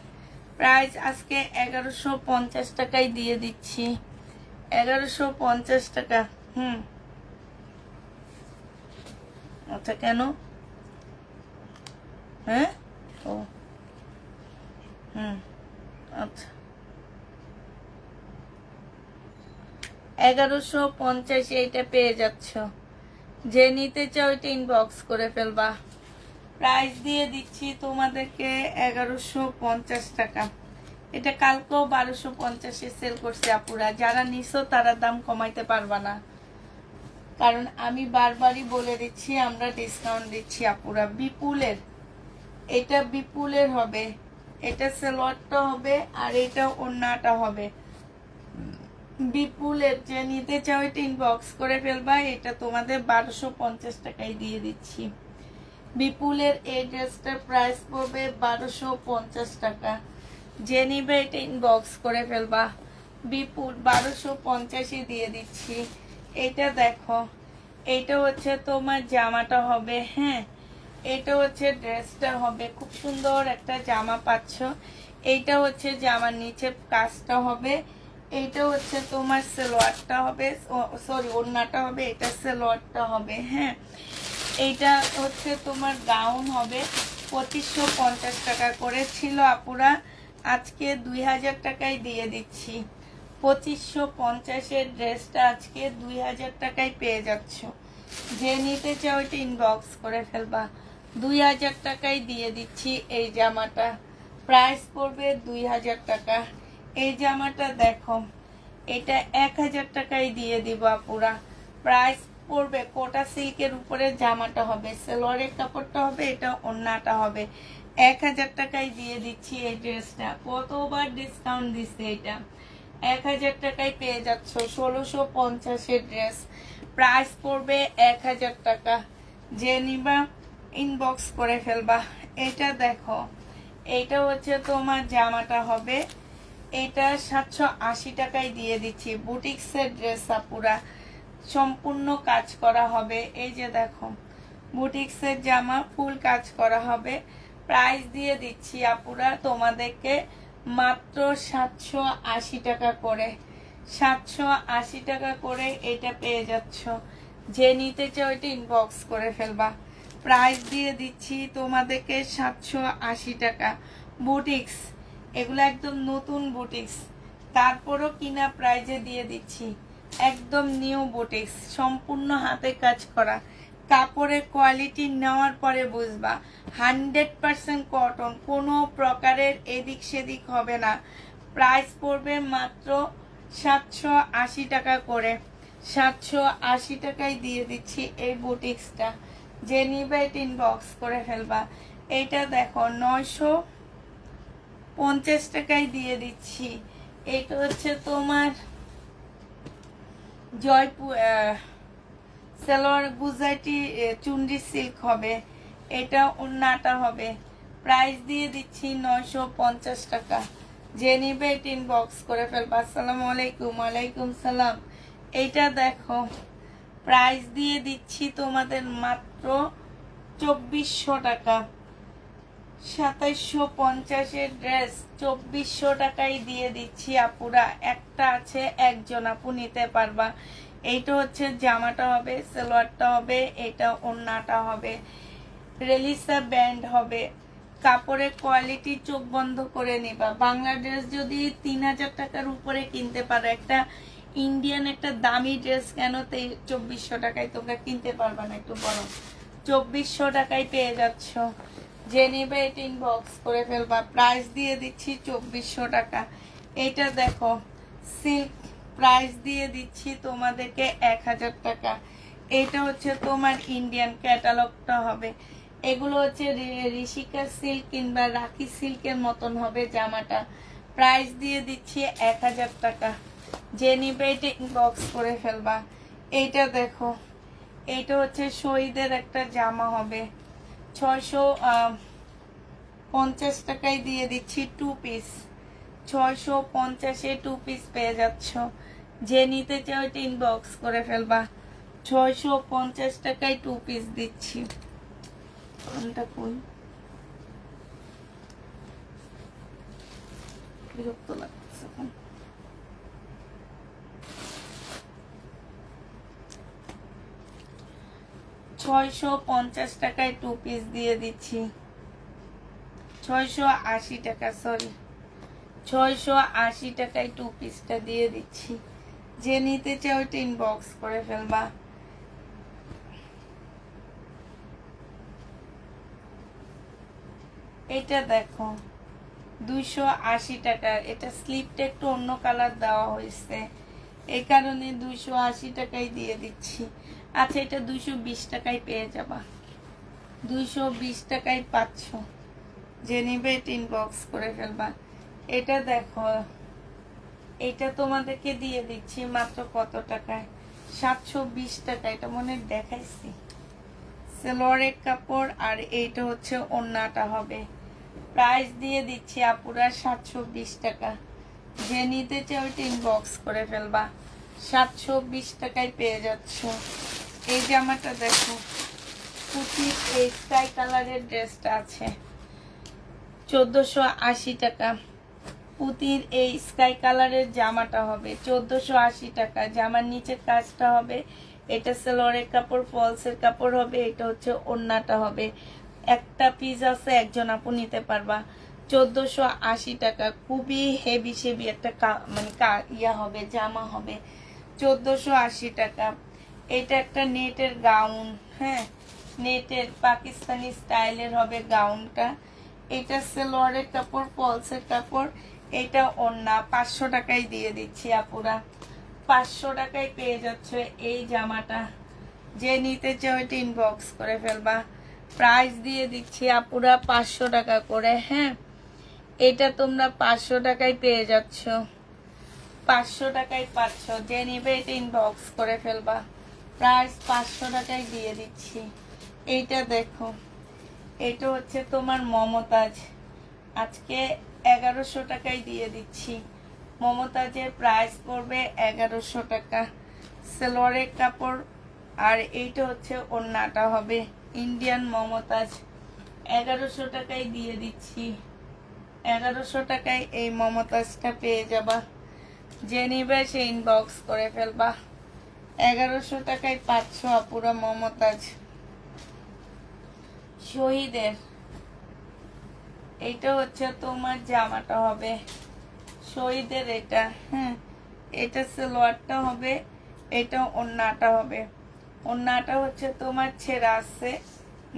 প্রাইস আজকে 1150 টাকায় দিয়ে দিচ্ছি, 1150 টাকা। আচ্ছা, কেন? হ্যাঁ, ও আচ্ছা, 1150 এইটা পেয়ে যাচ্ছ, যে নিতে চাও এটা ইনবক্স করে ফেলবা। প্রাইস দিয়ে দিচ্ছি তোমাদেরকে 1150 টাকা। এটা কালকেও 1250-এ সেল করছে আপুরা, যারা নিছো তারা দাম কমাইতে পারবা না, কারণ আমি বারবারই বলে দিচ্ছি আমরা ডিসকাউন্ট দিচ্ছি আপুরা। বিপুলের, এটা বিপুলের হবে, এটা সালোয়ারটা হবে, আর এটা ওড়নাটা হবে। বিপুলের, যে নিতে চাও এটা ইনবক্স করে ফেলবা, এটা তোমাদের 1250 টাকায় দিয়ে দিচ্ছি। বিপুলের এই ড্রেসটার প্রাইস পড়বে 1250 টাকা, যে নিবে এটা ইনবক্স করে ফেলবা। বিপুল 1250-ই দিয়ে দিচ্ছি। এটা দেখো, এইটা হচ্ছে তোমার জামাটা হবে, হ্যাঁ? এটা হচ্ছে ড্রেসটা হবে, খুব সুন্দর একটা জামা পাচ্ছ। এইটা হচ্ছে জামার নিচে কাজটা হবে, এইটা হচ্ছে তোমার সালোয়ারটা হবে, সরি ওড়নাটা হবে, এটা সালোয়ারটা হবে। হ্যাঁ, এইটা হচ্ছে তোমার গাউন হবে। 2550 টাকা করে ছিল আপুরা, আজকে 2000 টাকায় দিয়ে দিচ্ছি। 2550-এর ড্রেসটা আজকে 2000 টাকায় পেয়ে যাচ্ছ। যে নিতে চাও ওইটা ইনবক্স করে ফেলবা। 2000 টাকায় দিয়ে দিচ্ছি এই জামাটা, প্রাইস পড়বে 2000 টাকা। এই জামাটা দেখো, এটা 1000 টাকায় দিয়ে দিব আপুরা, প্রাইস পড়বে। কোটা সিল্কের উপরে জামাটা হবে, সালোয়ারের কাপড়টা হবে, এটা ওড়নাটা হবে। 1000 টাকায় দিয়ে দিচ্ছি এই ড্রেসটা। কতবার ডিসকাউন্ট দিচ্ছে এটা, 1000 টাকায় পেয়ে যাচ্ছ। 1650-এর ড্রেস, প্রাইস পড়বে 1000 টাকা। যে নিবা ইনবক্স করে ফেলবা। এটা দেখো, এইটা হচ্ছে তোমার জামাটা হবে, এটা 780 টাকায় দিয়ে দিচ্ছি। বুটিক্সের ড্রেস আপুরা, সম্পূর্ণ কাজ করা হবে। এই যে দেখো, বুটিক্সের জামা, ফুল কাজ করা হবে। প্রাইস দিয়ে দিচ্ছি আপুরা তোমাদেরকে মাত্র 780 টাকা করে। 780 টাকা করে এটা পেয়ে যাচ্ছ। যে নিতে চাও এটা ইনবক্স করে ফেলবা। প্রাইস দিয়ে দিচ্ছি তোমাদেরকে 780 টাকা। বুটিক্স, এগুলো একদম নতুন বুটিক্স, তারপরও কিনা প্রাইজে দিয়ে দিচ্ছি। একদম নিউ বুটিক্স, সম্পূর্ণ হাতে কাজ করা। কাপড়ের কোয়ালিটি নেওয়ার পরে বুঝবা 100% কটন, কোনো প্রকারের এদিক সেদিক হবে না। প্রাইস পড়বে মাত্র 780 টাকা করে। 780 টাকায় দিয়ে দিচ্ছি এই বুটিক্সটা। যে নিবে এটা ইনবক্স করে ফেলবা। এটা দেখো 950 টাকায় দিয়ে দিচ্ছি। এটা হচ্ছে তোমার জয়পুর সালোয়ার গুজরাটি চুন্ডি সিল্ক হবে, এটা ওড়নাটা হবে। প্রাইস দিয়ে দিচ্ছি 950 টাকা। যে নিবে এটা ইনবক্স করে ফেলবা। আসসালামু আলাইকুম। ওয়ালাইকুম সালাম। এইটা দেখো, প্রাইস দিয়ে দিচ্ছি তোমাদের মাত্র 2400 টাকা। 2750-এর ড্রেস 2400 টাকায় দিয়ে দিচ্ছি আপুরা। একটা আছে, একজন আপু নিতে পারবা। এইটা হচ্ছে জামাটা হবে, সালোয়ারটা হবে, এটা ওড়নাটা হবে, রেলিসা ব্যান্ড হবে। কাপড়ের কোয়ালিটি চোখ বন্ধ করে নিবা। বাংলা ড্রেস যদি 3000 টাকার উপরে কিনতে পারো, একটা ইন্ডিয়ান একটা দামি ড্রেস কেন 2400 টাকায় তোমরা কিনতে পারবা না? একটু বড় 2400 টাকায় পেয়ে যাচ্ছ। যে নেবে এটা ইনবক্স করে ফেলবা। প্রাইস দিয়ে দিচ্ছি 2400 টাকা। এটা দেখো সিল্ক, প্রাইস দিয়ে দিচ্ছি তোমাদেরকে 1000 টাকা। এটা হচ্ছে তোমার ইন্ডিয়ান ক্যাটালগটা হবে। এগুলো হচ্ছে ঋষিকা সিল্ক কিংবা রাখি সিল্কের মতন হবে জামাটা। প্রাইস দিয়ে দিচ্ছি 1000 টাকা। যে নিবে এটা ইনবক্স করে ফেলবা। এইটা দেখো, এইটা হচ্ছে শহীদের একটা জামা হবে, 650 টাকায় দিয়ে দিচ্ছি 2 পিস। 650-এ 2 পিস পেয়ে যাচ্ছ। যে নিতে চাও এটা ইনবক্স করে ফেলবা। 650 টাকায় 2 পিস দিচ্ছি। কোনটা কোন বিরক্ত লাগছে এখন। 650 টাকায় 2 পিস দিয়ে দিচ্ছি। 680 টাকা, সরি 680 টাকায় 2 পিসটা দিয়ে দিচ্ছি। যে নিতে চাও এটা ইনবক্স করে ফেলবা। এটা দেখো 280 টাকা। এটা স্লিপটা একটু অন্য কালার দেওয়া হয়েছে, এই কারণে 280 টাকায় দিয়ে দিচ্ছি। আচ্ছা, এটা 220 টাকায় পেয়ে যাবা। 220 টাকায় পাচ্ছ। যে নিবে এটা ইনবক্স করে ফেলবা। এটা দেখো, এটা তোমাদেরকে দিয়ে দিচ্ছি মাত্র কত টাকায়? 720 টাকা। এটা মনে দেখাইছি, সালোয়ারের কাপড়, আর এইটা হচ্ছে ওড়নাটা হবে। প্রাইস দিয়ে দিচ্ছি আপুরা 720 টাকা। যে নিতে চাও ওইটা ইনবক্স করে ফেলবা। 720 টাকায় পেয়ে যাচ্ছ। এই জামাটা দেখো, কুচি এই স্কাই কালারের ড্রেসটা আছে 1480 টাকা। পুঁতির এই স্কাই কালারের জামাটা হবে 1480 টাকা। জামার নিচের কাজটা হবে, এটা সেলোয়ারের কাপড়, ফলসের কাপড় হবে, এটা হচ্ছে ওড়নাটা হবে। একটা পিস আছে, একজন আপু নিতে পারবা। 1480 টাকা। খুবই হেভি সেভি একটা মানে ইয়া হবে, জামা হবে 1480 টাকা। এটা একটা নেটের গাউন, হ্যাঁ, নেটের পাকিস্তানি স্টাইলের হবে গাউনটা। এটা সেলোয়ারের কাপড়, ফলসের কাপড়, এটা ওড়না। 500 টাকায় দিয়ে দিচ্ছি আপুরা, 500 টাকায় পেয়ে যাচ্ছে এই জামাটা। যে নিতে চাও এটা ইনবক্স করে ফেলবা। প্রাইস দিয়ে দিচ্ছি আপুরা 500 টাকা করে, হ্যাঁ। এটা তোমরা 500 টাকায় পেয়ে যাচ্ছ, 500 টাকায় পাচ্ছ। যে নিবে এটা ইনবক্স করে ফেলবা। প্রাইস 500 টাকায় দিয়ে দিচ্ছি। এইটা দেখো, এটা হচ্ছে তোমার মমতাজ, আজকে 1100 টাকায় দিয়ে দিচ্ছি। মমতাজের প্রাইস পড়বে 1100 টাকা। সালোয়ারের কাপড়, আর এইটা হচ্ছে ওড়নাটা হবে ইন্ডিয়ান মমতাজ। 1100 টাকায় দিয়ে দিচ্ছি। 1100 টাকায় এই মমতাজটা পেয়ে যাবা। যে নিবে সে ইনবক্স করে ফেলবা। 1100 টাকায় পাচ্ছ আপুরা মমতাজ। শহীদের, এইটা হচ্ছে তোমার জামাটা হবে শহীদের, এটা, হ্যাঁ। এটা সালোয়ারটা হবে, এটা ওড়নাটা হবে। ওড়নাটা হচ্ছে তোমার ছেঁড়া আছে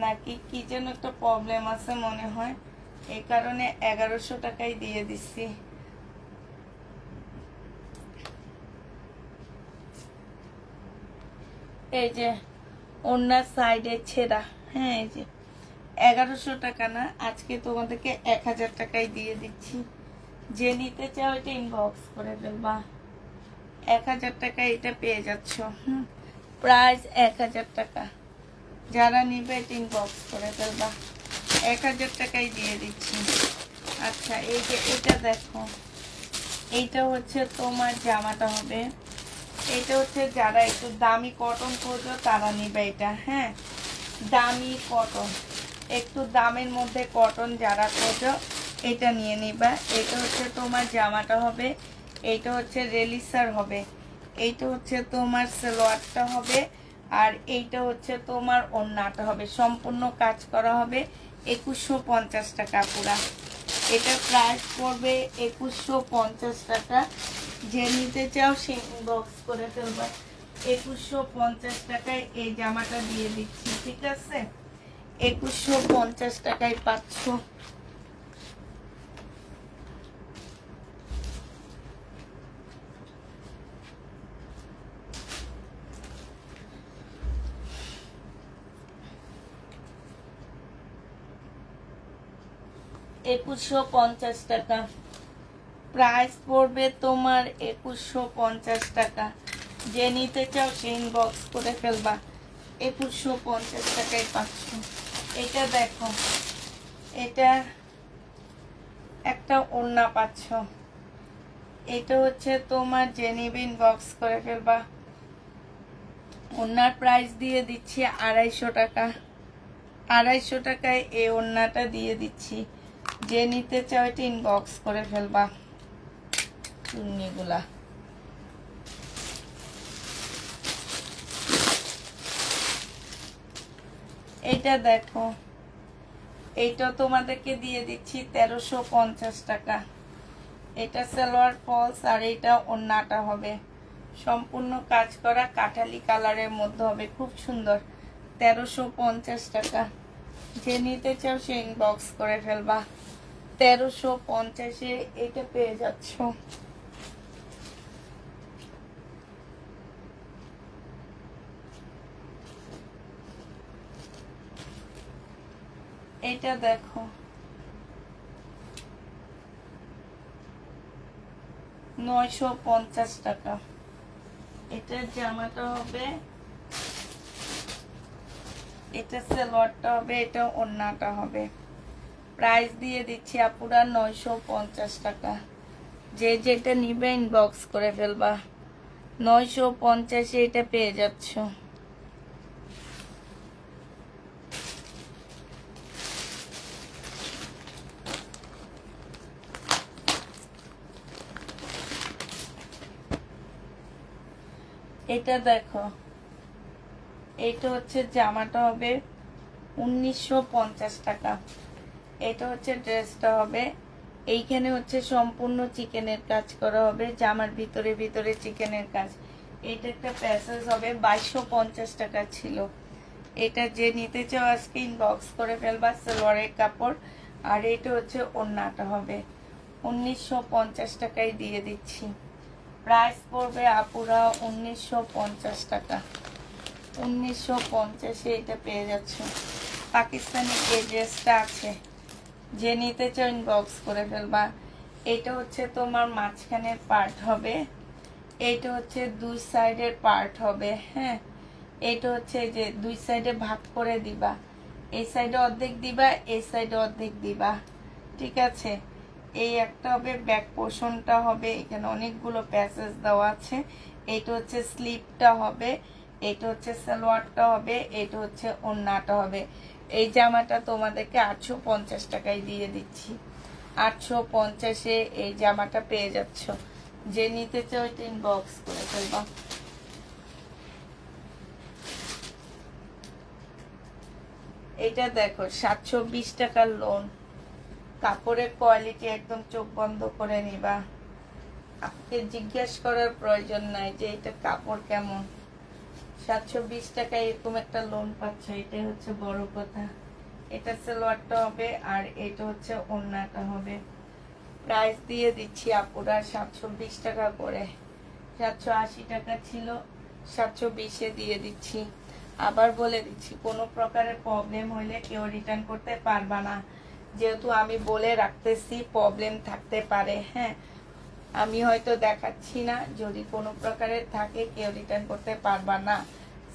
নাকি কি যেন একটা প্রবলেম আছে মনে হয়, এই কারণে 1100 টাকায় দিয়ে দিচ্ছি। এই যে ওড়নার সাইডে ছেঁড়া, হ্যাঁ, এই যে 1100 টাকা না, আজকে তোমাদেরকে 1000 টাকায় দিয়ে দিচ্ছি। যে নিতে চাও এটা ইনবক্স করে ফেলবা। 1000 টাকায় এটা পেয়ে যাচ্ছ, প্রাইস 1000 টাকা। যারা নিবে এটা ইনবক্স করে ফেলবা। 1000 টাকায় দিয়ে দিচ্ছি। আচ্ছা, এই যে এটা দেখো, এইটা হচ্ছে তোমার জামাটা হবে। এটা হচ্ছে যারা একটু দামি কটন খোঁজো তারা নিবে এটা, হ্যাঁ। দামি কটন, একটু দামের মধ্যে কটন যারা খোঁজো এটা নিয়ে নিবা। এটা হচ্ছে তোমার জামাটা হবে, এইটা হচ্ছে রেলিসার হবে, এইটা হচ্ছে তোমার সালোয়ারটা হবে, আর এইটা হচ্ছে তোমার ওড়নাটা হবে। সম্পূর্ণ কাজ করা হবে। 2150 টাকা পুরা। এটা প্রাইস পড়বে 2150 টাকা। যে নিতে চাও সে ইনবক্স করে ফেলবা। 2150 টাকায় এই জামাটা দিয়ে দিচ্ছি, ঠিক আছে। 2150 টাকায় পাচ্ছ। $2150 টাকা। প্রাইস পড়বে তোমার 2150 টাকা। যে নিতে চাও সে ইনবক্স করে ফেলবা। 2150 টাকায় পাচ্ছ। এটা দেখো, এটা একটা ওড়না পাচ্ছ। এটা হচ্ছে তোমার, যে নিবে ইনবক্স করে ফেলবা। ওড়নার প্রাইস দিয়ে দিচ্ছি 250 টাকা। 250 টাকায় এই ওড়নাটা দিয়ে দিচ্ছি। যে নিতে চাও এটা ইনবক্স করে ফেলবা। চুন্নিগুলা, এটা দেখো, এইটা তোমাদেরকে দিয়ে দিচ্ছি 1350 টাকা। এটা সালোয়ার ফলস, আর এটা ওড়নাটা হবে সম্পূর্ণ কাজ করা কাঠালি কালারের মধ্যে হবে, খুব সুন্দর। 1350 টাকা। যে নিতে চাও সে ইনবক্স করে ফেলবা। 1350-এ এটা পেয়ে যাচ্ছ। এটা দেখো, 950 টাকা। এটার জামাটা হবে, এটা সালোয়ারটা হবে, এটা ওড়নাটা হবে। প্রাইস দিয়ে দিচ্ছি আপুরা 950 টাকা। যে যেটা নিবে ইনবক্স করে ফেলবা। 950-এ এটা পেয়ে যাচ্ছ। এটা দেখো, এইটা হচ্ছে জামাটা হবে 1950 টাকা। এটা হচ্ছে ড্রেসটা হবে, এইখানে হচ্ছে সম্পূর্ণ চিকেনের কাজ করা হবে, জামার ভিতরে ভিতরে চিকেনের কাজ। এটা একটা প্যাসেজ হবে, 2250 টাকা ছিল। এটা যে নিতে চাও আজকে ইনবক্স করে ফেলবা, সালোয়ারের কাপড়। আর এটা হচ্ছে ওড়নাটা হবে, 1950 টাকায় দিয়ে দিচ্ছি। প্রাইস পড়বে আপুরা 1950 টাকা। 1950-এ এটা পেয়ে যাচ্ছ। পাকিস্তানি এই ড্রেসটা আছে, যে নিতে চাও ইনবক্স করে ফেলবা। এটা হচ্ছে তোমার মাঝখানের পার্ট হবে, এইটা হচ্ছে দুই সাইডের পার্ট হবে। হ্যাঁ, এটা হচ্ছে যে দুই সাইডে ভাগ করে দিবা, এই সাইডে অর্ধেক দিবা, এই সাইডে অর্ধেক দিবা, ঠিক আছে। এই একটা হবে ব্যাক পোর্শনটা হবে, এখানে অনেকগুলো প্যাসেজ দেওয়া আছে। এইটা হচ্ছে স্লিপটা হবে, এইটা হচ্ছে সালোয়ারটা হবে, এইটা হচ্ছে ওড়নাটা হবে। এই জামাটা তোমাদেরকে 850 টাকায় দিয়ে দিচ্ছি। 850-এ এই জামাটা পেয়ে যাচ্ছ। যে নিতে চাও এটা ইনবক্স করে ফেলবা। এটা দেখো 720 টাকার লোন, কাপড়ের কোয়ালিটি একদম চোখ বন্ধ করে নিবা। আপনাকে জিজ্ঞেস করার প্রয়োজন নাই যে এটা কাপড় কেমন। 720 টাকায় এরকম একটা লোন পাচ্ছ, এটাই হচ্ছে বড় কথা। এটা সালোয়ারটা হবে, আর এটা হচ্ছে ওড়নাটা হবে। প্রাইস দিয়ে দিচ্ছি আপুরা 720 টাকা করে। 780 টাকা ছিল, 720-এ দিয়ে দিচ্ছি। আবার বলে দিচ্ছি, কোনো প্রকারের প্রবলেম হইলে কেউ রিটার্ন করতে পারবা না, যেহেতু আমি বলে রাখতেছি প্রবলেম থাকতে পারে। হ্যাঁ, আমি হয়তো দেখাচ্ছি না, যদি কোনো প্রকারের থাকে কেউ রিটার্ন করতে পারবা না।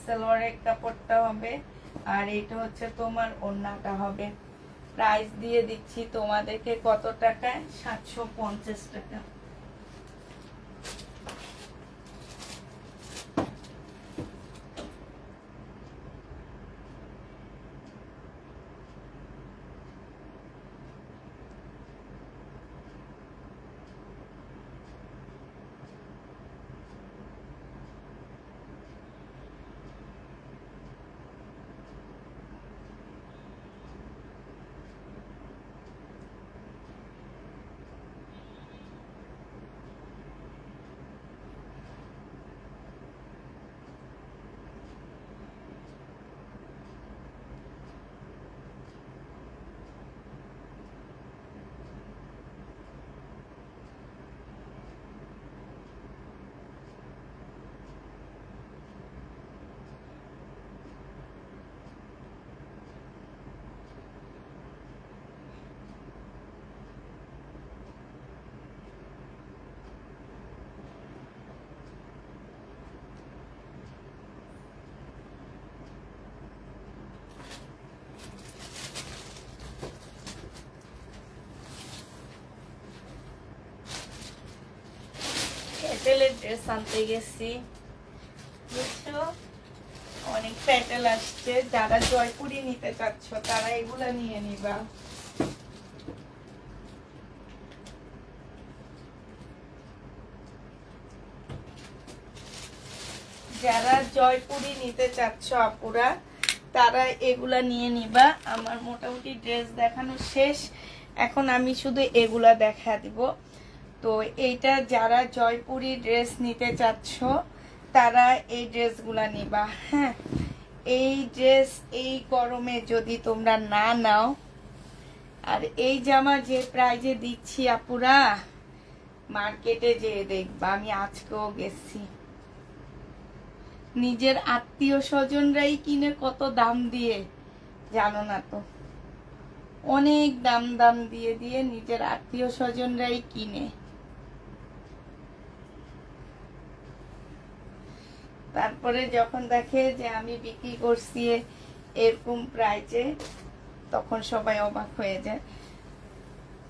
সালোয়ারের কাপড়টা হবে, আর এটা হচ্ছে তোমার ওড়নাটা হবে। প্রাইস দিয়ে দিচ্ছি তোমাদেরকে কত টাকায়? 750 টাকা। প্যাটেলের ড্রেস আনতে গেছি, বুঝছো, অনেক প্যাটেল আসছে। যারা জয়পুরি নিতে চাচ্ছ তারা এগুলা নিয়ে নিবা। যারা জয়পুরি নিতে চাচ্ছ আপুরা, তারা এগুলা নিয়ে নিবা। আমার মোটামুটি ড্রেস দেখানো শেষ, এখন আমি শুধু এগুলা দেখা দিব। তো এইটা যারা জয়পুরি ড্রেস নিতে চাচ্ছ তারা এই ড্রেসগুলা নিবা। হ্যাঁ, এই ড্রেস এই গরমে যদি তোমরা না নাও, আর এই জামা যে প্রাইজে দিচ্ছি আপুরা, মার্কেটে যেয়ে দেখবা, আমি আজকেও গেছি, নিজের আত্মীয় স্বজনরাই কিনে কত দাম দিয়ে, জানো না তো, অনেক দাম দাম দিয়ে দিয়ে নিজের আত্মীয় স্বজনরাই কিনে। তারপরে যখন দেখে যে আমি বিক্রি করছি এরকম প্রাইজে, তখন সবাই অবাক হয়ে যায়।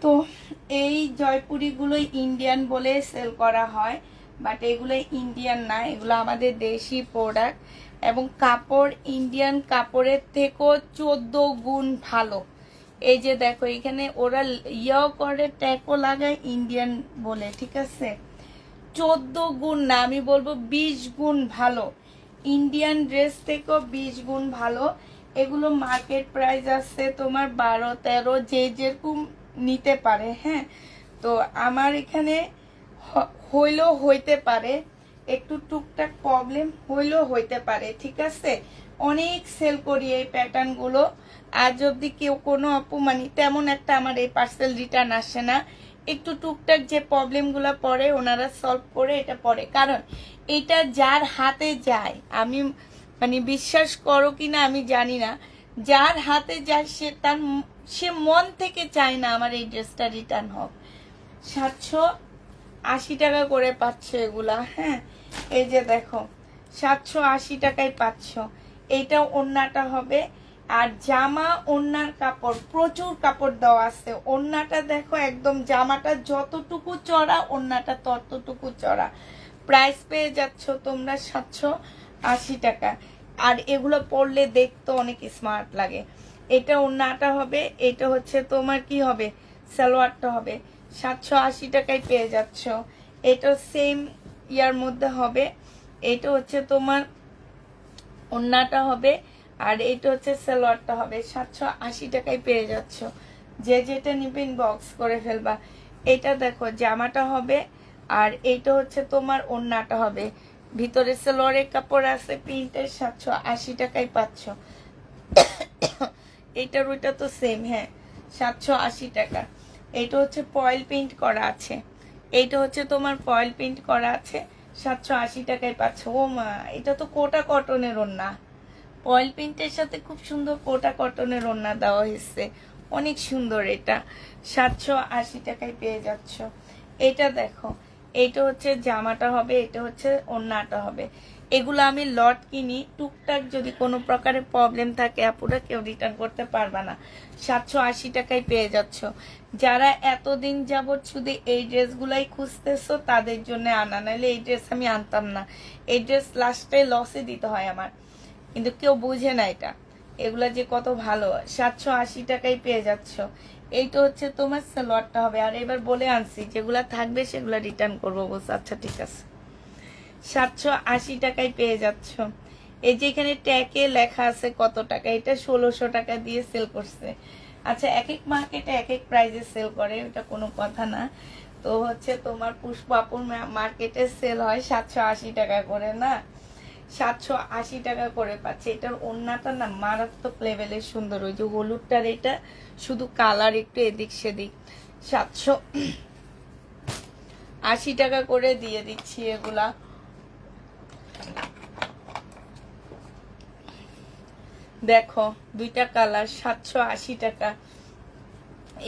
তো এই জয়পুরিগুলো ইন্ডিয়ান বলে সেল করা হয়, বাট এগুলো ইন্ডিয়ান না, এগুলো আমাদের দেশি প্রোডাক্ট, এবং কাপড় ইন্ডিয়ান কাপড়ের থেকেও 14 গুণ ভালো। এই যে দেখো, এখানে ওরা ইয়াও করে, ট্যাগও লাগায় ইন্ডিয়ান বলে, ঠিক আছে। 14 গুণ না, আমি বলবো 20 গুণ ভালো। ইন্ডিয়ান ড্রেস থেকেও 20 গুণ ভালো। এগুলো মার্কেট প্রাইস আছে তোমার 12-13, যে যেরকম নিতে পারে। হ্যাঁ, তো আমার এখানে হইলেও হইতে পারে, একটু টুকটাক প্রবলেম হইলেও হইতে পারে, ঠিক আছে। অনেক সেল করি এই প্যাটার্নগুলো। আজ অব্দি কেউ কোনো অপমানি তেমন একটা আমার এই পার্সেল রিটার্ন আসে না। একটু টুকটাক যে প্রবলেমগুলো পড়ে ওনারা সলভ করে এটা পড়ে, কারণ এটা যার হাতে যায়, আমি মানে বিশ্বাস করো কি না আমি জানি না, যার হাতে যায় সে মন থেকে চায় না আমার এই ড্রেসটা রিটার্ন হোক। 780 টাকা করে পাচ্ছ এগুলা। হ্যাঁ, এই যে দেখো 780 টাকায় পাচ্ছ। এইটা ওড়নাটা হবে, আর জামা ওড়নার কাপড় প্রচুর কাপড় দেওয়া আছে। ওড়নাটা দেখো একদম, জামাটা যতটুকু চড়া ওড়নাটা ততটুকু চড়া। প্রাইস পেয়ে যাচ্ছ তোমরা 780 টাকা। আর এগুলো পরলে দেখতে অনেক স্মার্ট লাগে। এটা ওড়নাটা হবে, এটা হচ্ছে তোমার কি হবে, সালোয়ারটা হবে। 780 টাকায় পেয়ে যাচ্ছ। এটা সেম ইয়ার মধ্যে হবে। এটা হচ্ছে তোমার ওড়নাটা হবে, আর এটা হচ্ছে সালোয়ারটা হবে। 780 টাকায় পেয়ে যাচ্ছ। যে যেটা নিবেন বক্স করে ফেলবা। এটা দেখো জামাটা হবে, আর এইটা হচ্ছে তোমার ওড়নাটা হবে। ভিতরে সালোয়ারের কাপড় আছে প্রিন্টের। 780 টাকায় পাচ্ছ। এইটার ওইটা তো সেম। হ্যাঁ, 780 টাকা। এইটা হচ্ছে ফয়েল প্রিন্ট করা আছে। এইটা হচ্ছে তোমার ফয়েল প্রিন্ট করা আছে। 780 টাকায় পাচ্ছ। ও মা, এটা তো কোটা কটনের ওড়না। ফয়েল প্রিন্টের সাথে খুব সুন্দর কোটা কটনের ওড়না দেওয়া হয়েছে, অনেক সুন্দর। এটা 780 টাকায় পেয়ে যাচ্ছ। এটা দেখো, এইটা হচ্ছে জামাটা হবে, এটা হচ্ছে ওড়নাটা হবে। এগুলো আমি লট কিনি, টুকটাক যদি কোনো প্রকারের প্রবলেম থাকে আপুরা কেউ রিটার্ন করতে পারবে না। 780 টাকায় পেয়ে যাচ্ছ। যারা এতদিন যাবৎ শুধু এই ড্রেসগুলাই খুঁজতেছো তাদের জন্য আনা, নাহলে এই ড্রেস আমি আনতাম না। এই ড্রেস লাস্টে লসে দিতে হয় আমার, কিন্তু কেউ বুঝে না এটা, এগুলা যে কত ভালো। 780 টাকায় পেয়ে যাচ্ছ। এইটা হচ্ছে তোমার সালোয়ারটা হবে। আর এবার বলে আনছি যেগুলা থাকবে সেগুলা রিটার্ন করবো বলছে। আচ্ছা ঠিক আছে। 780 টাকায় পেয়ে যাচ্ছ। এই যে এখানে ট্যাগে লেখা আছে কত টাকা, এটা 1600 টাকা দিয়ে সেল করছে। আচ্ছা, এক এক মার্কেটে এক এক প্রাইসে সেল করে, ওটা কোনো কথা না। তো হচ্ছে তোমার পুষ্পাপুর মার্কেটে সেল হয় 780 টাকা করে না, 780 টাকা করে পাচ্ছে। এটার ওড়নাটা না মারাত্মক লেভেলের সুন্দর। ওই যে হলুদটার এটা শুধু কালার একটু এদিক সেদিক। 780 টাকা করে দিয়ে দিচ্ছি এগুলা। দেখো দুইটা কালার, 780 টাকা।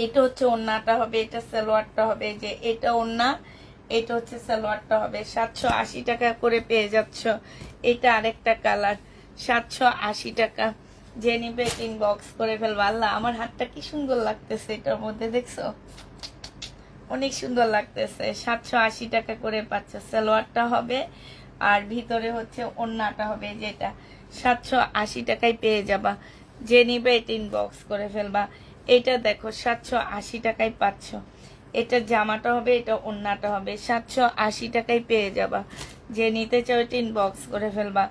এটা হচ্ছে ওড়নাটা হবে, এটা সালোয়ারটা হবে। যে এটা ওড়না, এটা হচ্ছে সালোয়ারটা হবে। 780 টাকা করে পেয়ে যাচ্ছ। এটা আরেকটা কালার, 780 টাকা। যে নিবে ইনবক্স করে ফেলবা। আল্লাহ, আমার হাতটা কি সুন্দর লাগতেছে এটার মধ্যে, দেখছো? অনেক সুন্দর লাগতেছে। 780 টাকা করে পাচ্ছ। সালোয়ারটা হবে, আর ভিতরে হচ্ছে ওড়নাটা হবে। যেটা 780 টাকায় পেয়ে যাবা। যে নিবে এটা ইনবক্স করে ফেলবা। এটা দেখো 780 টাকায় পাচ্ছ। এটা জামাটা হবে, এটা ওড়নাটা হবে। 780 টাকায় পেয়ে যাবা। যে নিতে চাও এটা ইনবক্স করে ফেলবা।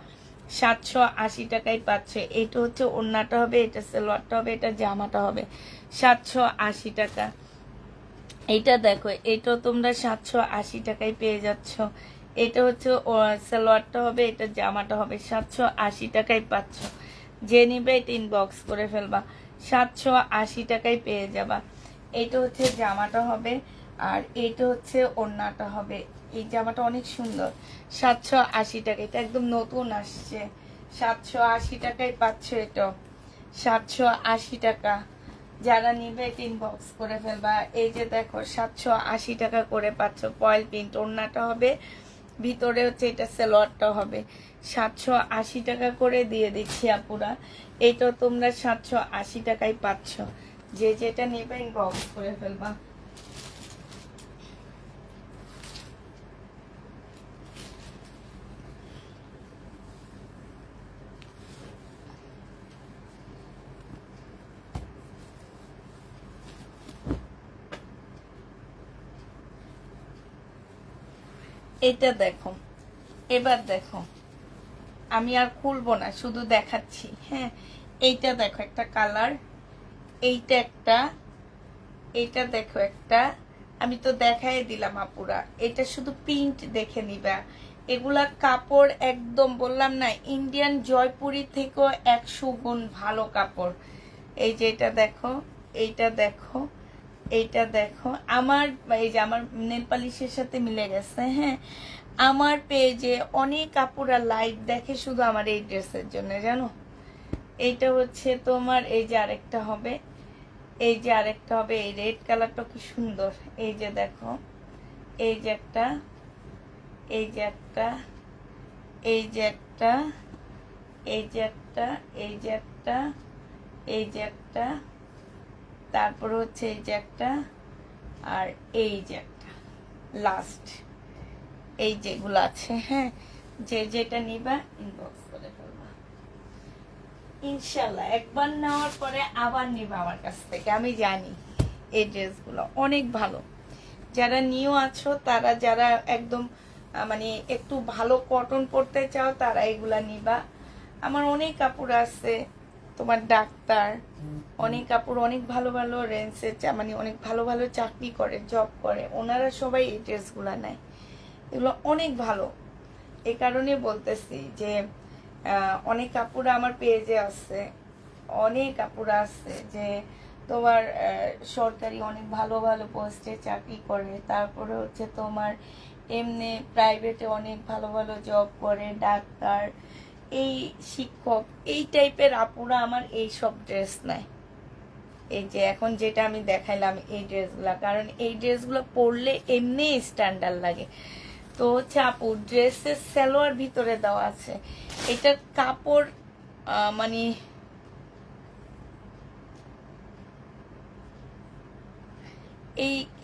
780 টাকায় পাচ্ছ। এটা হচ্ছে ওড়নাটা হবে, এটা সালোয়ারটা হবে, এটা জামাটা হবে। 780 টাকা। এইটা দেখো, এটাও তোমরা 780 টাকায় পেয়ে যাচ্ছ। এটা হচ্ছে সালোয়ারটা হবে, এটা জামাটা হবে। 780 টাকায় পাচ্ছ। যে নিবে এটা ইনবক্স করে ফেলবা। 780 টাকায় পেয়ে যাবা। এটা হচ্ছে জামাটা হবে, আর এইটা হচ্ছে ওড়নাটা হবে। এই জামাটা অনেক সুন্দর। 780 টাকা, এটা একদম নতুন আসছে। 780 টাকায় পাচ্ছ এটা। 780 টাকা। যারা নিবে ইনবক্স করে ফেলবা। এই যে দেখো 780 টাকা করে পাচ্ছ। ফয়েল প্রিন্ট ওড়নাটা হবে, ভিতরে হচ্ছে এটা সালোয়ারটা হবে। 780 টাকা করে দিয়ে দিচ্ছি আপুরা। এটা তোমরা 780 টাকায় পাচ্ছ। যে যেটা নিবে ইনবক্স করে ফেলবা। এটা দেখো, এবার দেখো, আমি আর খুলবো না, শুধু দেখাচ্ছি। হ্যাঁ, এইটা দেখো একটা কালার, এইটা একটা, এইটা দেখো একটা, আমি তো দেখাই দিলাম আপুরা, এটা শুধু প্রিন্ট দেখে নিবা। এগুলা কাপড় একদম বললাম না, ইন্ডিয়ান জয়পুরি থেকেও 100 গুণ ভালো কাপড়। এই যে এটা দেখো, এইটা দেখো, এইটা দেখো, আমার এই যে আমার নেল পালিশের সাথে মিলে গেছে। হ্যাঁ, আমার পেজে অনেক আপুরা লাইভ দেখে শুধু আমার এই ড্রেসের জন্য, জানো। এইটা হচ্ছে তোমার, এই যে আরেকটা হবে, এই যে আরেকটা হবে, এই রেড কালারটা কি সুন্দর। এই যে দেখো, এই যে একটা, এই যে একটা, এই যে একটা, এই যে একটা, এই যে একটা, এই যে একটা, তারপর হচ্ছে এই যে একটা, আর এই যে একটা লাস্ট। এই যেগুলো আছে, হ্যাঁ, যে যেটা নিবা ইনবক্স করে ফেলবা ইনশাল্লাহ। একবার নেওয়ার পরে আবার নিবা আমার কাছ থেকে, আমি জানি এই ড্রেসগুলো অনেক ভালো। যারা নিউ আছো, তারা যারা একদম মানে একটু ভালো কটন পরতে চাও, তারা এগুলা নিবা। আমার অনেক কাপড় আছে তোমার ডাক্তার, অনেক কাপড় অনেক ভালো ভালো রেঞ্জে, মানে অনেক ভালো ভালো চাকরি করে, জব করে, ওনারা সবাই এই ড্রেসগুলা নেয়। এগুলো অনেক ভালো। এই কারণে বলতেছি যে অনেক কাপড় আমার পেজে আছে, অনেক কাপড় আছে যে তোমার সরকারি অনেক ভালো ভালো পোস্টে চাকরি করে, তারপরে হচ্ছে তোমার এমনি প্রাইভেটে অনেক ভালো ভালো জব করে, ডাক্তার, এই শিক্ষক, এই টাইপের আপুরা আমার এই সব ড্রেস নেয়। এই যে এখন যেটা আমি দেখাইলাম এই ড্রেসগুলা, কারণ এই ড্রেসগুলো পরলে এমনি স্ট্যান্ডার্ড লাগে। তো হচ্ছে আপু, ড্রেসের সালোয়ার ভিতরে দেওয়া আছে, এটার কাপড় মানে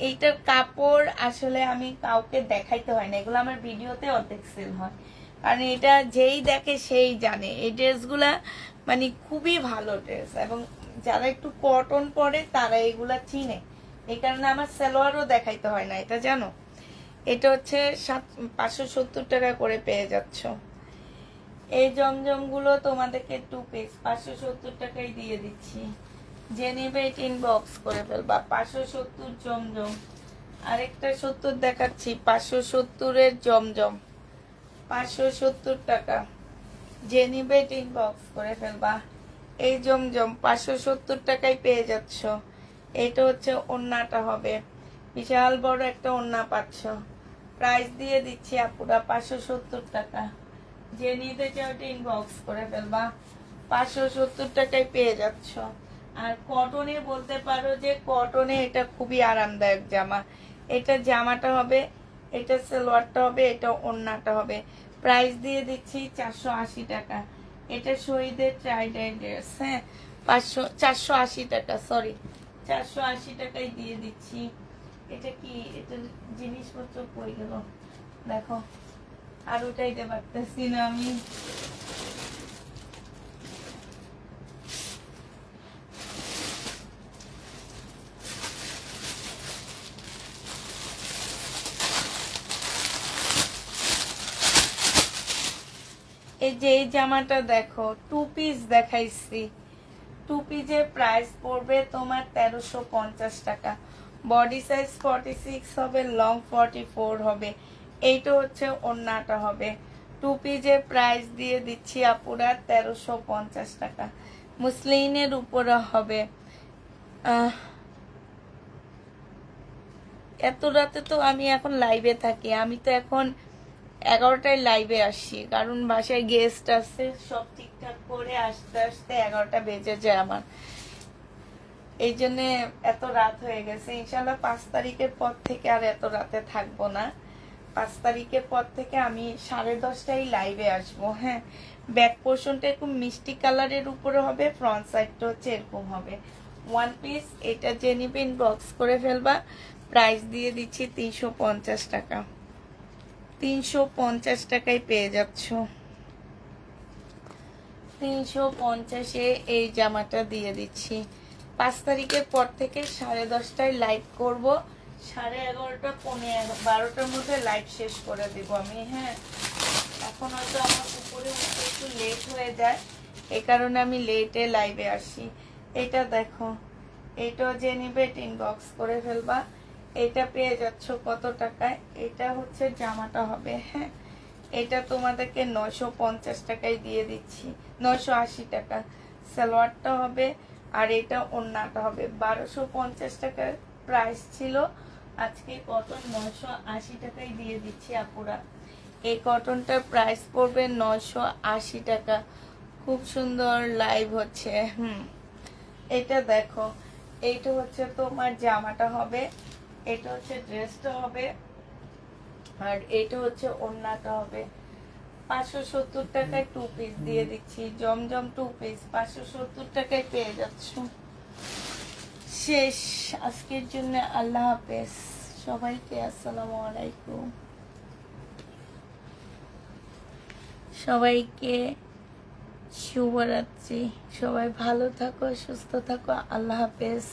এইটার কাপড় আসলে আমি কাউকে দেখাইতে হয় না, এগুলো আমার ভিডিওতে অর্ধেক সেল হয়, কারণ এটা যেই দেখে সেই জানে এই ড্রেসগুলা মানে খুবই ভালো ড্রেস, এবং যারা একটু কটন পরে তারা এগুলা চিনে। এই কারণে আমার সালোয়ারও দেখাইতে হয় না, এটা জানো। এটা হচ্ছে 570 টাকা করে পেয়ে যাচ্ছ। এই জমজমগুলো তোমাদেরকে 2 পিস 570 টাকায় দিয়ে দিচ্ছি, যে নেবে এটা ইনবক্স করে ফেলবা। 570 জমজম। আরেকটা 70 দেখাচ্ছি, 570-এর জমজম, 570 টাকা, যে নেবে এটা ইনবক্স করে ফেলবা। এই জমজম 570 টাকায় পেয়ে যাচ্ছ। এটা হচ্ছে ওড়নাটা হবে, বিশাল বড় একটা ওড়না পাচ্ছ। প্রাইস দিয়ে দিচ্ছি আপুরা 570 টাকা, যে নিতে চাও এটা ইনবক্স করে ফেলবা। 570 টাকায় পেয়ে যাচ্ছ। আর কটনে বলতে পারো যে কটনে এটা খুবই আরামদায়ক জামা। এটা জামাটা হবে, এটা সালোয়ারটা হবে, এটা ওড়নাটা হবে। প্রাইস দিয়ে দিচ্ছি 480 টাকা। এটা শহীদের ট্রাইডাই ড্রেস। হ্যাঁ, 480 টাকা, সরি 480 টাকায় দিয়ে দিচ্ছি। এটা কি, এটা জিনিসপত্র কই গেল দেখো, আর উঠাইতে পারতেছি না আমি। এই যে এই জামাটা দেখো, 2 পিস দেখাইছি, 2 পিসের প্রাইস পড়বে তোমার 1350 টাকা। বডি সাইজ 46 হবে, লং 44 হবে। এইটা হচ্ছে ওড়নাটা হবে। 2 পিসের প্রাইস দিয়ে দিচ্ছি আপুরা 1350 টাকা। মুসলিনের উপরে হবে। এত রাতে তো আমি এখন লাইভে থাকি, আমি তো এখন 11টায় লাইভে আসি, কারণ বাসায় গেস্ট আছে, সব ঠিকঠাক করে আসতে আসতে 11টা বেজে যায় আমার। এই জন্য এত রাত হয়ে গেছে। ইনশাল্লাহ 5 তারিখের পর থেকে আর এত রাতে থাকবো না। 5 তারিখের পর থেকে আমি 10:30টায় লাইভে আসবো। হ্যাঁ, ব্যাক পোর্শনটা একটু মিষ্টি কালারের উপরে হবে, ফ্রন্ট সাইডটা হচ্ছে এরকম হবে। 1 পিস, এটা যে নিবে ইনবক্স করে ফেলবা। প্রাইস দিয়ে দিচ্ছি 350 টাকা। 350 টাকায় পেয়ে যাচ্ছ। 350-এ এই জামাটা দিয়ে দিচ্ছি। 5 তারিখের পর থেকে 10:30টায় লাইভ করব, 11:30 12টার মধ্যে লাইভ শেষ করে দিব আমি। হ্যাঁ, এখন হয়তো আমার উপরে উঠতে একটু লেট হয়ে যায়, এই কারণে আমি লেটে লাইভে আসি। এটা দেখো, এটাও যে নিবে ইনবক্স করে ফেলবা। এটা পেয়ে যাচ্ছ কত টাকায়? এটা হচ্ছে জামাটা হবে। হ্যাঁ, এটা তোমাদেরকে 950 টাকায় দিয়ে দিচ্ছি, 980 টাকা। সালোয়ারটা হবে আর এটা ওড়নাটা হবে। 1250 টাকার প্রাইস ছিল, আজকে কটন 980 টাকায় দিয়ে দিচ্ছি আপুরা। এই কটনটার প্রাইস পড়বে 980 টাকা। খুব সুন্দর লাইভ হচ্ছে। এটা দেখো, এইটা হচ্ছে তোমার জামাটা হবে, এটা হচ্ছে ড্রেসটা হবে, আর এটা হচ্ছে ওড়নাটা হবে। 570 টাকায় 2 পিস দিয়ে দিচ্ছি, জমজম 2 পিস 570 টাকায় পেয়ে যাচ্ছ। শেষ আজকের জন্য। আল্লাহ হাফেজ সবাইকে। আসসালামু আলাইকুম সবাইকে, শুভরাত্রি। সবাই ভালো থাকো, সুস্থ থাকো। আল্লাহ হাফেজ।